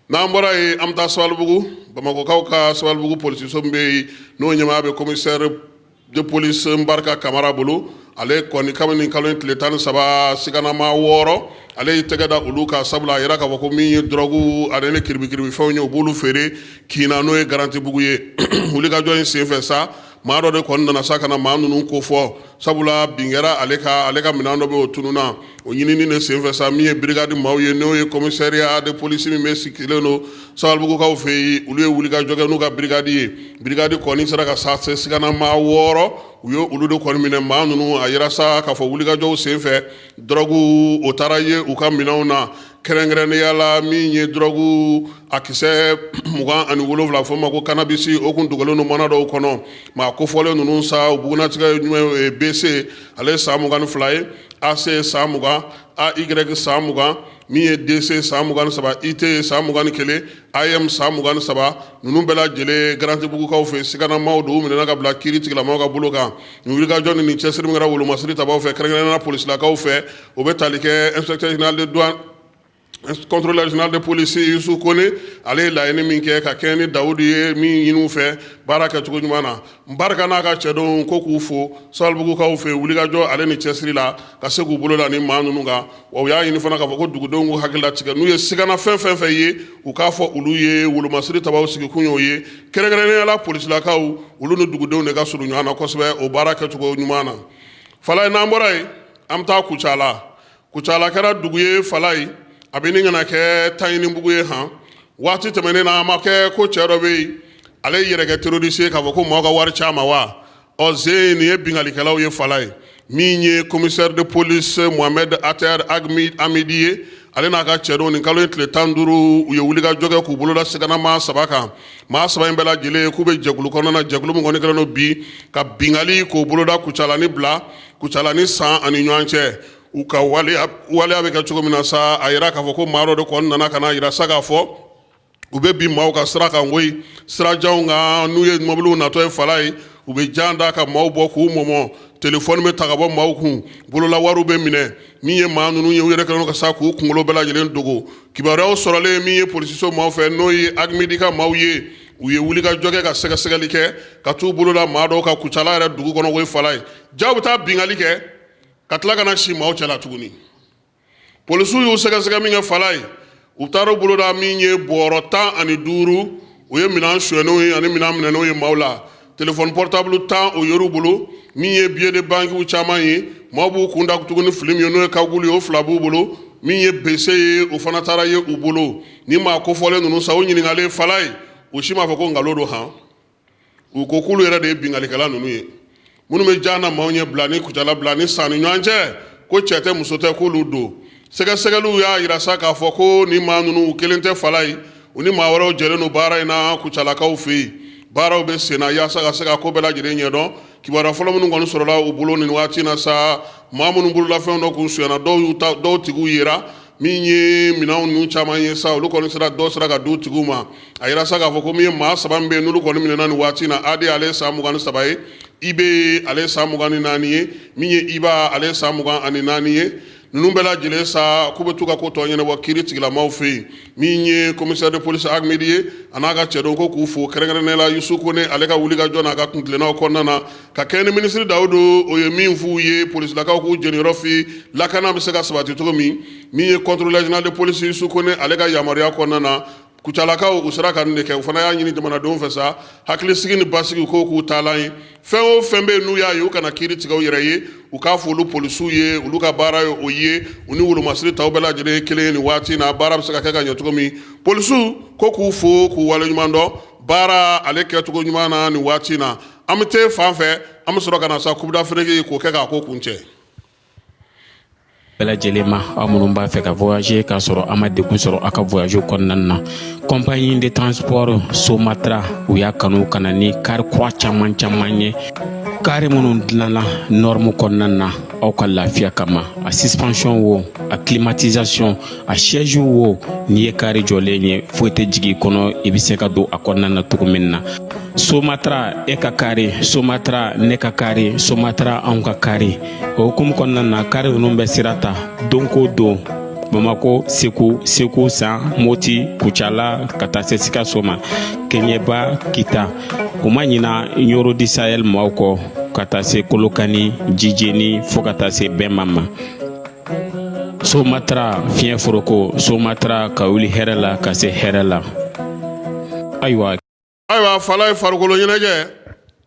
S4: n'an bɔra yen an bɛ taa Sabalibugu Bamakokaw ka Sabalibugu polisiso min bɛ yen n'o ɲɛmaa bɛ commissaire de police Mbarka Kamara bolo ale kɔni kabini kalo in tile 13 siganama 6 ale y'i tɛgɛ da olu kan sabula a yira k'a fɔ ko min ye dɔrɔgu ale ni kiribikiribi fɛnw ye u b'olu feere Kiina n'o ye Garantibugu ye wulikajɔ in senfɛ sa maa dɔ de kɔni nana sa ka na maa ninnu ko fɔ sabula bin kɛra ale ka minɛn dɔ bɛ o tununa o ɲinini de senfɛ sa min ye brigade maaw ye n'o ye commissariat de police min bɛ sigilen don Sabalibugukaw fɛ yen olu ye wulikajɔ kɛ n'u ka brigade ye brigade kɔni sera ka sa se siganama 6 u ye olu de kɔni minɛ maa ninnu a yira sa k'a fɔ wulikajɔw senfɛ dɔrɔgu o taara ye u ka minɛnw na kɛrɛnkɛrɛnnenya la min ye dɔrɔgu a kisɛ 27 fɔ ma ko cannabis o kun dogolen don mana dɔw kɔnɔ maa kofɔlen ninnu sa u bugunatigɛ ɲuman ye BC ale ye san 22 ye AC san 20 AY san 20 min ye DC san 23 IT ye san 21 AM san 23 ninnu bɛɛ lajɛlen Garantibugukaw fɛ siganamaw don u minɛna ka bila kiiri tigilamɔgɔw ka bolo kan nin wulikajɔ ni nin cɛsiri min kɛra wolomasiri tabaw fɛ kɛrɛnkɛrɛnnenya polisilakaw fɛ o bɛ tali kɛ inspecteur général de douane contrôleur général de police Youssou Kone ale laɲini min kɛ ka kɛɲɛ ni Dawudu ye min ɲini u fɛ baara kɛcogo ɲuman na n barika n'a ka cɛdenw ko k'u fo Sabalibugukaw fɛ wulikajɔ ale ni cɛsiri la ka se k'u bolo da ni maa ninnu kan wa u y'a ɲini fana k'a fɔ ko dugudenw k'u hakili latigɛ n'u ye sigana fɛn fɛn ye u k'a fɔ olu ye wolomasiri tabaw sigikun y'o ye kɛrɛnkɛrɛnnenya la polisilakaw olu ni dugudenw de ka surun ɲɔgɔn na kosɛbɛ o baara kɛcogo ɲuman na Falaye n'an bɔra yen an bɛ taa Kucala kɛra dugu ye Falaye a bɛ ni kana kɛ Tayinibugu ye han waati tɛmɛnen na a ma kɛ ko cɛ dɔ bɛ yen ale yɛrɛ kɛ terroriste ye k'a fɔ ko maaw ka wari c'a ma wa nin ye bingalikɛlaw ye Falaye min ye commissaire de police Mohamed Ater Amidi ye ale n'a ka cɛdenw nin kalo ye tile 15 u ye wulikajɔ kɛ k'u boloda sigana maa 3 kan maa 3 in bɛɛ lajɛlen k'u bɛ jɛkulu kɔnɔna jɛkulu min kɔni kɛlen don bi ka bingali k'o boloda Kucalani bila Kucalani san ani ɲɔgɔn cɛ u ka waleya bɛ kɛ cogo min na sa a yira k'a fɔ ko maa dɔ de kɔni nana ka na yira sa k'a fɔ u bɛ bin maaw ka sira kan koyi sirajanw kan n'u ye mobiliw natɔ ye Falaye u bɛ jan da ka maaw bɔ k'u mɔmɔ telefɔni bɛ ta ka bɔ maaw kun bolola wariw bɛ minɛ min ye maa ninnu ye u yɛrɛ kɛlen don ka sa k'u kunkolo bɛɛ lajɛlen dogo kibaruyaw sɔrɔlen min ye polisiso maaw fɛ n'o ye Amidi ka maaw ye u ye wulikajɔ kɛ ka sɛgɛsɛgɛli kɛ ka t'u boloda maa dɔw ka Kucala yɛrɛ dugu kɔnɔ koyi Falaye ja u bɛ taa bingali kɛ ka tila ka na si maaw cɛla tuguni polisiw y'u sɛgɛsɛgɛ min kɛ Falaye u taara u boloda min ye bɔrɔ 15 u ye minɛn sonyɛnenw ye ani minɛn minɛnenw ye maaw la téléphone portable 10 o yor'u bolo min ye billet de banque caman ye maaw b'u kun da tuguni fili min ye n'o ye kagulu ye o 2 b'u bolo min ye BC ye o fana taara ye u bolo ni maa kofɔlen ninnu sa o ɲininkalen Falaye u si m'a fɔ ko nkalon don han u ko k'olu yɛrɛ de ye bingalikɛla ninnu ye minnu bɛ jan na maaw ɲɛ bila ni Kucala bila ni san ni ɲɔgɔn cɛ ko cɛ tɛ muso tɛ k'olu don sɛgɛsɛgɛliw y'a yira sa k'a fɔ ko ni maa ninnu u kelen tɛ Falaye u ni maa wɛrɛw jɛlen don baara in na Kucalakaw fɛ yen baaraw bɛ sen na yaasa ka se ka ko bɛɛ lajɛlen ɲɛdɔn kibaruya fɔlɔ minnu kɔni sɔrɔla u bolo nin waati in na sa maa minnu bololafɛn dɔ k'u sonyɛna dɔw tigiw yera min ye minɛnw ninnu caman ye sa olu kɔni dɔw sera ka di u tigiw ma a yira sa k'a fɔ ko min ye maa 3 min bɛ yen n'olu kɔni minɛna nin waati in na Ade ale san 23 ye Ibe ale san 24 ye min ye Iba ale san 24 ye ninnu bɛɛ lajɛlen sa k'u bɛ to ka ko tɔ ɲɛnabɔ kiiri tigilamaw fɛ yen min ye commissaire de police Amidi ye a n'a ka cɛdenw ko k'u fo kɛrɛnkɛrɛnnenya la Youssou Kone ale ka wulikajɔ n'a ka kuntilennaw kɔnɔna na ka kɛɲɛ ni ministre Dawudu o ye min f'u ye polisilakaw k'u jeniyɔrɔ fi lakana bɛ se ka sabati cogo min ye contrôleur général de police Youssou Kone ale ka yamaruya kɔnɔna na Kucalakaw u sera ka nin de kɛ u fana y'a ɲini jamanadenw fɛ sa hakilisigi ni basigi ko k'u taalan ye fɛn o fɛn bɛ yen n'u y'a ye u kana kiiri tigɛ u yɛrɛ ye u k'a fɔ olu polisiw ye olu ka baara ye o ye u ni wolomasiri taw bɛɛ lajɛlen ye kelen ye nin waati in na baara bɛ se ka kɛ ka ɲɛ cogo min polisiw ko k'u fo k'u waleɲuman dɔn baara ale kɛcogo ɲuman na nin waati in na an bɛ te fan fɛ an bɛ sɔrɔ ka na sa Coupe d'Afrique k'o kɛ k'a ko kun cɛ.
S10: bɛɛ lajɛlen ma aw minnu b'a fɛ ka voyager k'a sɔrɔ a ma degun sɔrɔ a ka voyage kɔnɔna na compagnie de transport Somatra u y'a kanu ka na ni kari kura caman ye kari minnu dilanna norme kɔnɔna na aw ka lafiya kama a suspension wo a climatisation a siège wo n'i ye kari jɔlen ye foyi tɛ jigin kɔnɔ i bɛ se ka don a kɔnɔna na cogo min na Somatra e ka kari Somatra ne ka kari Somatra anw ka kari o hukumu kɔnɔna na kari ninnu bɛ sira ta don ko don Bamako Segu San Moti Kucala ka taa se Sikaso ma Keɲeba Kita u ma ɲina Yoro di Sahel maaw kɔ ka taa se Kolokani Jijeni fo ka taa se Bɛnma ma Somatra fiɲɛ foroko Somatra ka wuli hɛrɛ la ka se hɛrɛ la ayiwa
S4: Falaye farikolo ɲɛnajɛ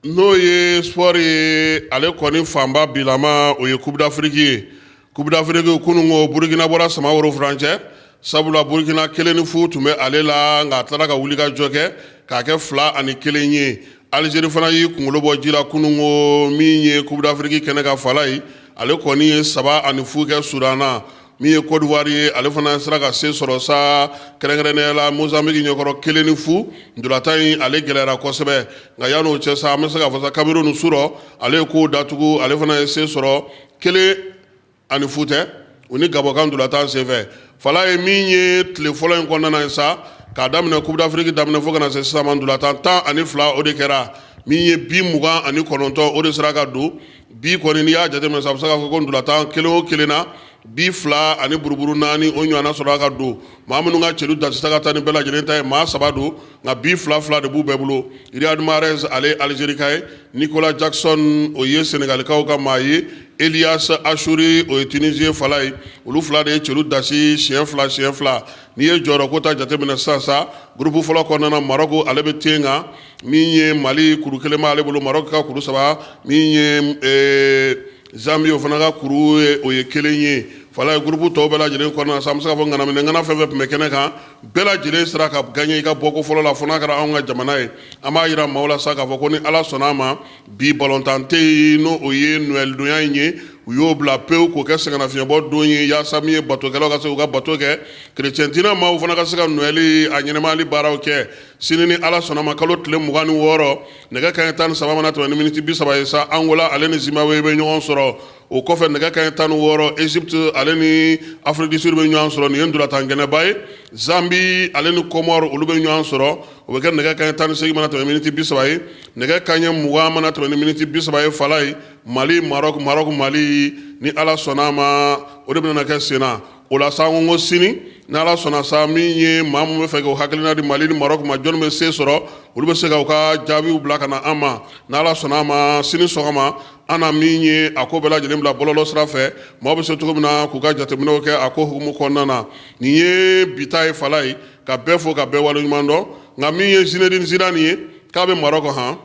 S4: n'o ye sport ye ale kɔni fanba bilama o ye Coupe d'Afrique ye Coupe d'Afrique kunungo Burkina bɔra sama woro furancɛ sabula Burkina 1-0 tun bɛ ale la nka a tilara ka wulikajɔ kɛ k'a kɛ 2-1 ye Algérie fana y'i kunkolo bɔ ji la kunungo min ye Coupe d'Afrique kɛnɛ ka Falaye ale kɔni ye 3-0 kɛ Sudana min ye Côte d'Ivoire ye ale fana sera ka se sɔrɔ sa kɛrɛnkɛrɛnnenya la Mozambique ɲɛkɔrɔ 1-0 ndolatan in ale gɛlɛyara kosɛbɛ nka yan'o cɛ sa an bɛ se k'a fɔ sa Cameroun surɔ ale ye kow datugu ale fana ye se sɔrɔ 1-0 tɛ u ni Gabon ndolatan senfɛ Falaye min ye tile fɔlɔ in kɔnɔna na sa k'a daminɛ Coupe d'Afrique daminɛ fo ka na se sisan ma ndolatan 12 o de kɛra min ye 29 o de sera ka don bi kɔni n'i y'a jateminɛ sa a bɛ se k'a fɔ ko ndolatan 1 o 1 na bi fila ani buruburu naani o ɲɔgɔnna sɔrɔ a ka don maa minnu ka celu dasita ka taa ni bɛɛ lajɛlen ta ye maa 3 don nka bi fila de b'u bɛɛ bolo Riyad Mahrez ale Algérie ka ye Nicolas Jackson o ye Sénégalikaw ka maa ye Elias Achouri o ye Tunisien fala ye olu fila de ye celu dasi siɲɛ fila n'i ye jɔyɔrɔ ko ta jateminɛ sisan groupe fɔlɔ kɔnɔna Maroc ale bɛ ten kan min ye Mali kuru kelen b'ale bolo Maroc ka kuru 3 min ye Zambie o fana ka kuru o ye kelen ye fala ye groupe tɔw bɛɛ lajɛlen kɔnɔna sa an bɛ se k'a fɔ ŋanaminɛŋana fɛn fɛn tun bɛ kɛnɛ kan bɛɛ lajɛlen sera ka gagner i ka bɔko fɔlɔ la fo n'a kɛra anw ka jamana ye an b'a yira maaw la sa k'a fɔ ko ni Ala sɔnna a ma bi balontan tɛ yen n'o o ye Noël donya in ye u y'o bila pewu k'o kɛ sɛgɛnnafiɲɛbɔ don ye yaasa min ye batokɛlaw ka se k'u ka bato kɛ kerecɛntina maaw fana ka se ka Noël a ɲɛnɛmayali baaraw kɛ sini ni Ala sɔnna ma kalo tile 26 nɛgɛ kanɲɛ 17 mana tɛmɛ ni miniti 30 ye sa Angola ale ni Zimbabwe bɛ ɲɔgɔn sɔrɔ o kɔfɛ nɛgɛ kanɲɛ 16 Égypte ale ni Afrique du Sud bɛ ɲɔgɔn sɔrɔ nin ye ndolantan gɛnɛba ye Zambie ale ni Comore olu bɛ ɲɔgɔn sɔrɔ o bɛ kɛ nɛgɛ kanɲɛ 18 mana tɛmɛ miniti 30 ye nɛgɛ kanɲɛ 20 mana tɛmɛ ni miniti 30 ye fala ye Mali Maroc Mali ni Ala sɔnna a ma o de bɛna kɛ senna o la sa ko sini ni Ala sɔnna sa min ye maa mun bɛ fɛ k'o hakilina di Mali ni Maroc ma jɔn bɛ se sɔrɔ olu bɛ se ka u ka jaabiw bila ka na an ma ni Ala sɔnna a ma sini sɔgɔma an na min ye a ko bɛɛ lajɛlen bila bɔlɔlɔ sira fɛ maaw bɛ se cogo min na k'u ka jateminɛw kɛ a ko hukumu kɔnɔna na nin ye bita ye fala ye ka bɛɛ fo ka bɛɛ waleɲuman dɔn nka min ye Zinedine Zidane ye k'a bɛ Maroc han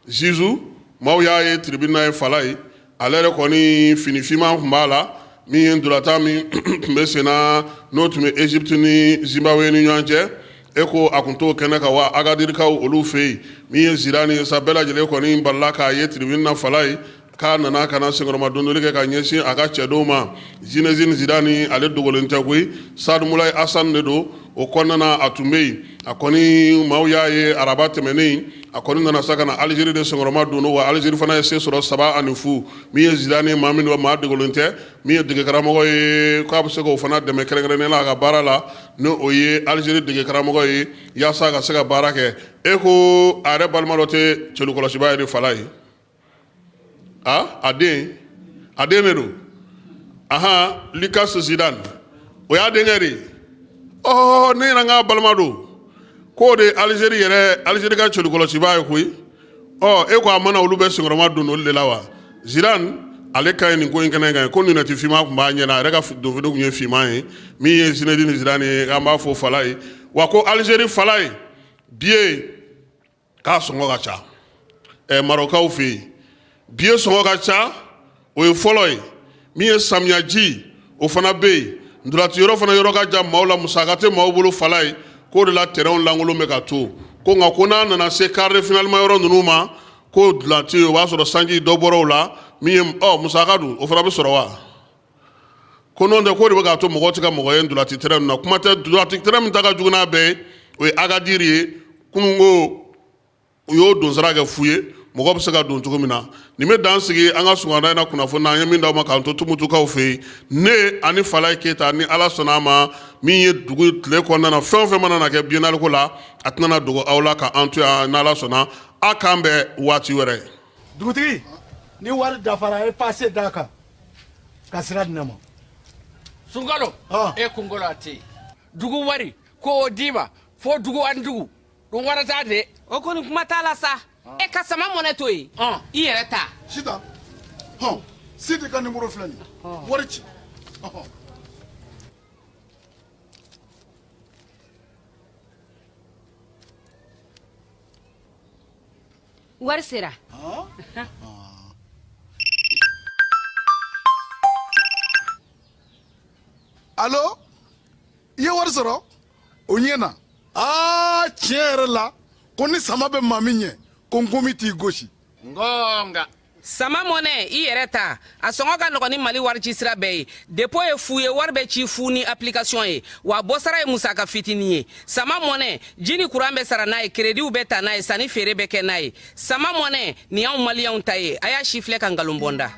S4: Zizou maaw y'a ye tribunal ye fala ye ale yɛrɛ kɔni fini finman tun b'a la min ye ndolantan min tun bɛ sen na n'o tun bɛ Égypte ni Zimbabwe ni ɲɔgɔn cɛ e ko a tun t'o kɛnɛ kan wa Agadirikaw olu fɛ yen min ye Zidane ye sa bɛɛ lajɛlen kɔni balila k'a ye tribunal na fala ye k'a nana ka na senkɔrɔma dondoli kɛ ka ɲɛsin a ka cɛdenw ma Zinedine Zidane ale dogolen tɛ koyi Sadio Moulay Hassan de don o kɔnɔna na a tun bɛ yen a kɔni maaw y'a ye araba tɛmɛnen a kɔni nana sa ka na Algérie de senkɔrɔma don wa Algérie fana ye se sɔrɔ 7-0 min ye Zidane ye maa min don maa dogolen tɛ min ye dege karamɔgɔ ye k'a bɛ se k'o fana dɛmɛ kɛrɛnkɛrɛnnen la a ka baara la ni o ye Algérie dege karamɔgɔ ye yaasa a ka se ka baara kɛ e ko a yɛrɛ balima dɔ tɛ cɛlukɔlɔsiba ye de fala ye a den de don Lucas Zidane o y'a denkɛ de ne yɛrɛ n ka balima don k'o de Algérie ka cɛlukɔlɔsiba ye koyi e ko a mana olu bɛ senkɔrɔma don olu de la wa Zidane ale ka ɲi nin ko in kɛnɛ kan ko lunette finman tun b'a ɲɛ na a yɛrɛ ka donfini tun ye finman ye min ye Zinedine Zidane ye an b'a fɔ fala ye wa ko Algérie fala ye billet k'a sɔngɔ ka ca Marocaw fɛ yen billet sɔngɔ ka ca o ye fɔlɔ ye min ye samiyaji o fana bɛ yen ndolanci yɔrɔ fana yɔrɔ ka jan maaw la musaka tɛ maaw bolo fala ye k'o de la terrain lankolon bɛ ka to ko nka ko n'a nana se quart de finale ma yɔrɔ ninnu ma ko ndolanci o b'a sɔrɔ sanji dɔ bɔra o la min ye musaka dun o fana bɛ sɔrɔ wa ko n'o tɛ k'o de bɛ k'a to mɔgɔw tɛ ka mɔgɔ ye ndolanci terrain ninnu na kuma tɛ ndolanci terrain min ta ka jugu n'a bɛɛ ye o ye Agadir ye kunun ko u y'o donsara kɛ fu ye mɔgɔ bɛ se ka don cogo min na nin bɛ dan sigi an ka sɔgɔmada in na kunnafoni na an ye min d'aw ma k'an to Tumutukaw fɛ yen ne ani Falaye Keyita ni Ala sɔnna a ma min ye dugu tile kɔnɔna na fɛn o fɛn mana na kɛ biennale ko la a tɛna dogo aw la k'an to yan n'Ala sɔnna a k'an bɛn waati wɛrɛ.
S11: Dugutigi ni wari dafara e passe d'a kan ka sira di ne ma.
S12: Sunkalo e kunkolo a tɛ yen dugu wari ko o d'i ma fo dugu ani dugu dun wari t'a de.
S13: O kɔni kuma t'a la sa. E ka sama mɔnɛ to yen i yɛrɛ ta
S11: Sita Sidi ka numéro filɛ nin wari ci
S13: wari sera
S11: Allo i ye wari sɔrɔ o ɲɛna tiɲɛ yɛrɛ la ko ni sama bɛ maa min ɲɛ ko n komi t'i gosi
S12: ngonga
S13: sama mɔnɛ i yɛrɛ ta a sɔngɔ ka nɔgɔn ni Mali wari ci sira bɛɛ ye dépôt ye fu ye wari bɛ ci fu ni application ye wa bɔsara ye musaka fitinin ye sama mɔnɛ ji ni courant bɛ sara n'a ye crédit bɛ ta n'a ye sanni feere bɛ kɛ n'a ye sama mɔnɛ nin y'anw maliyɛnw ta ye a y'a si filɛ ka nkalon bɔ n da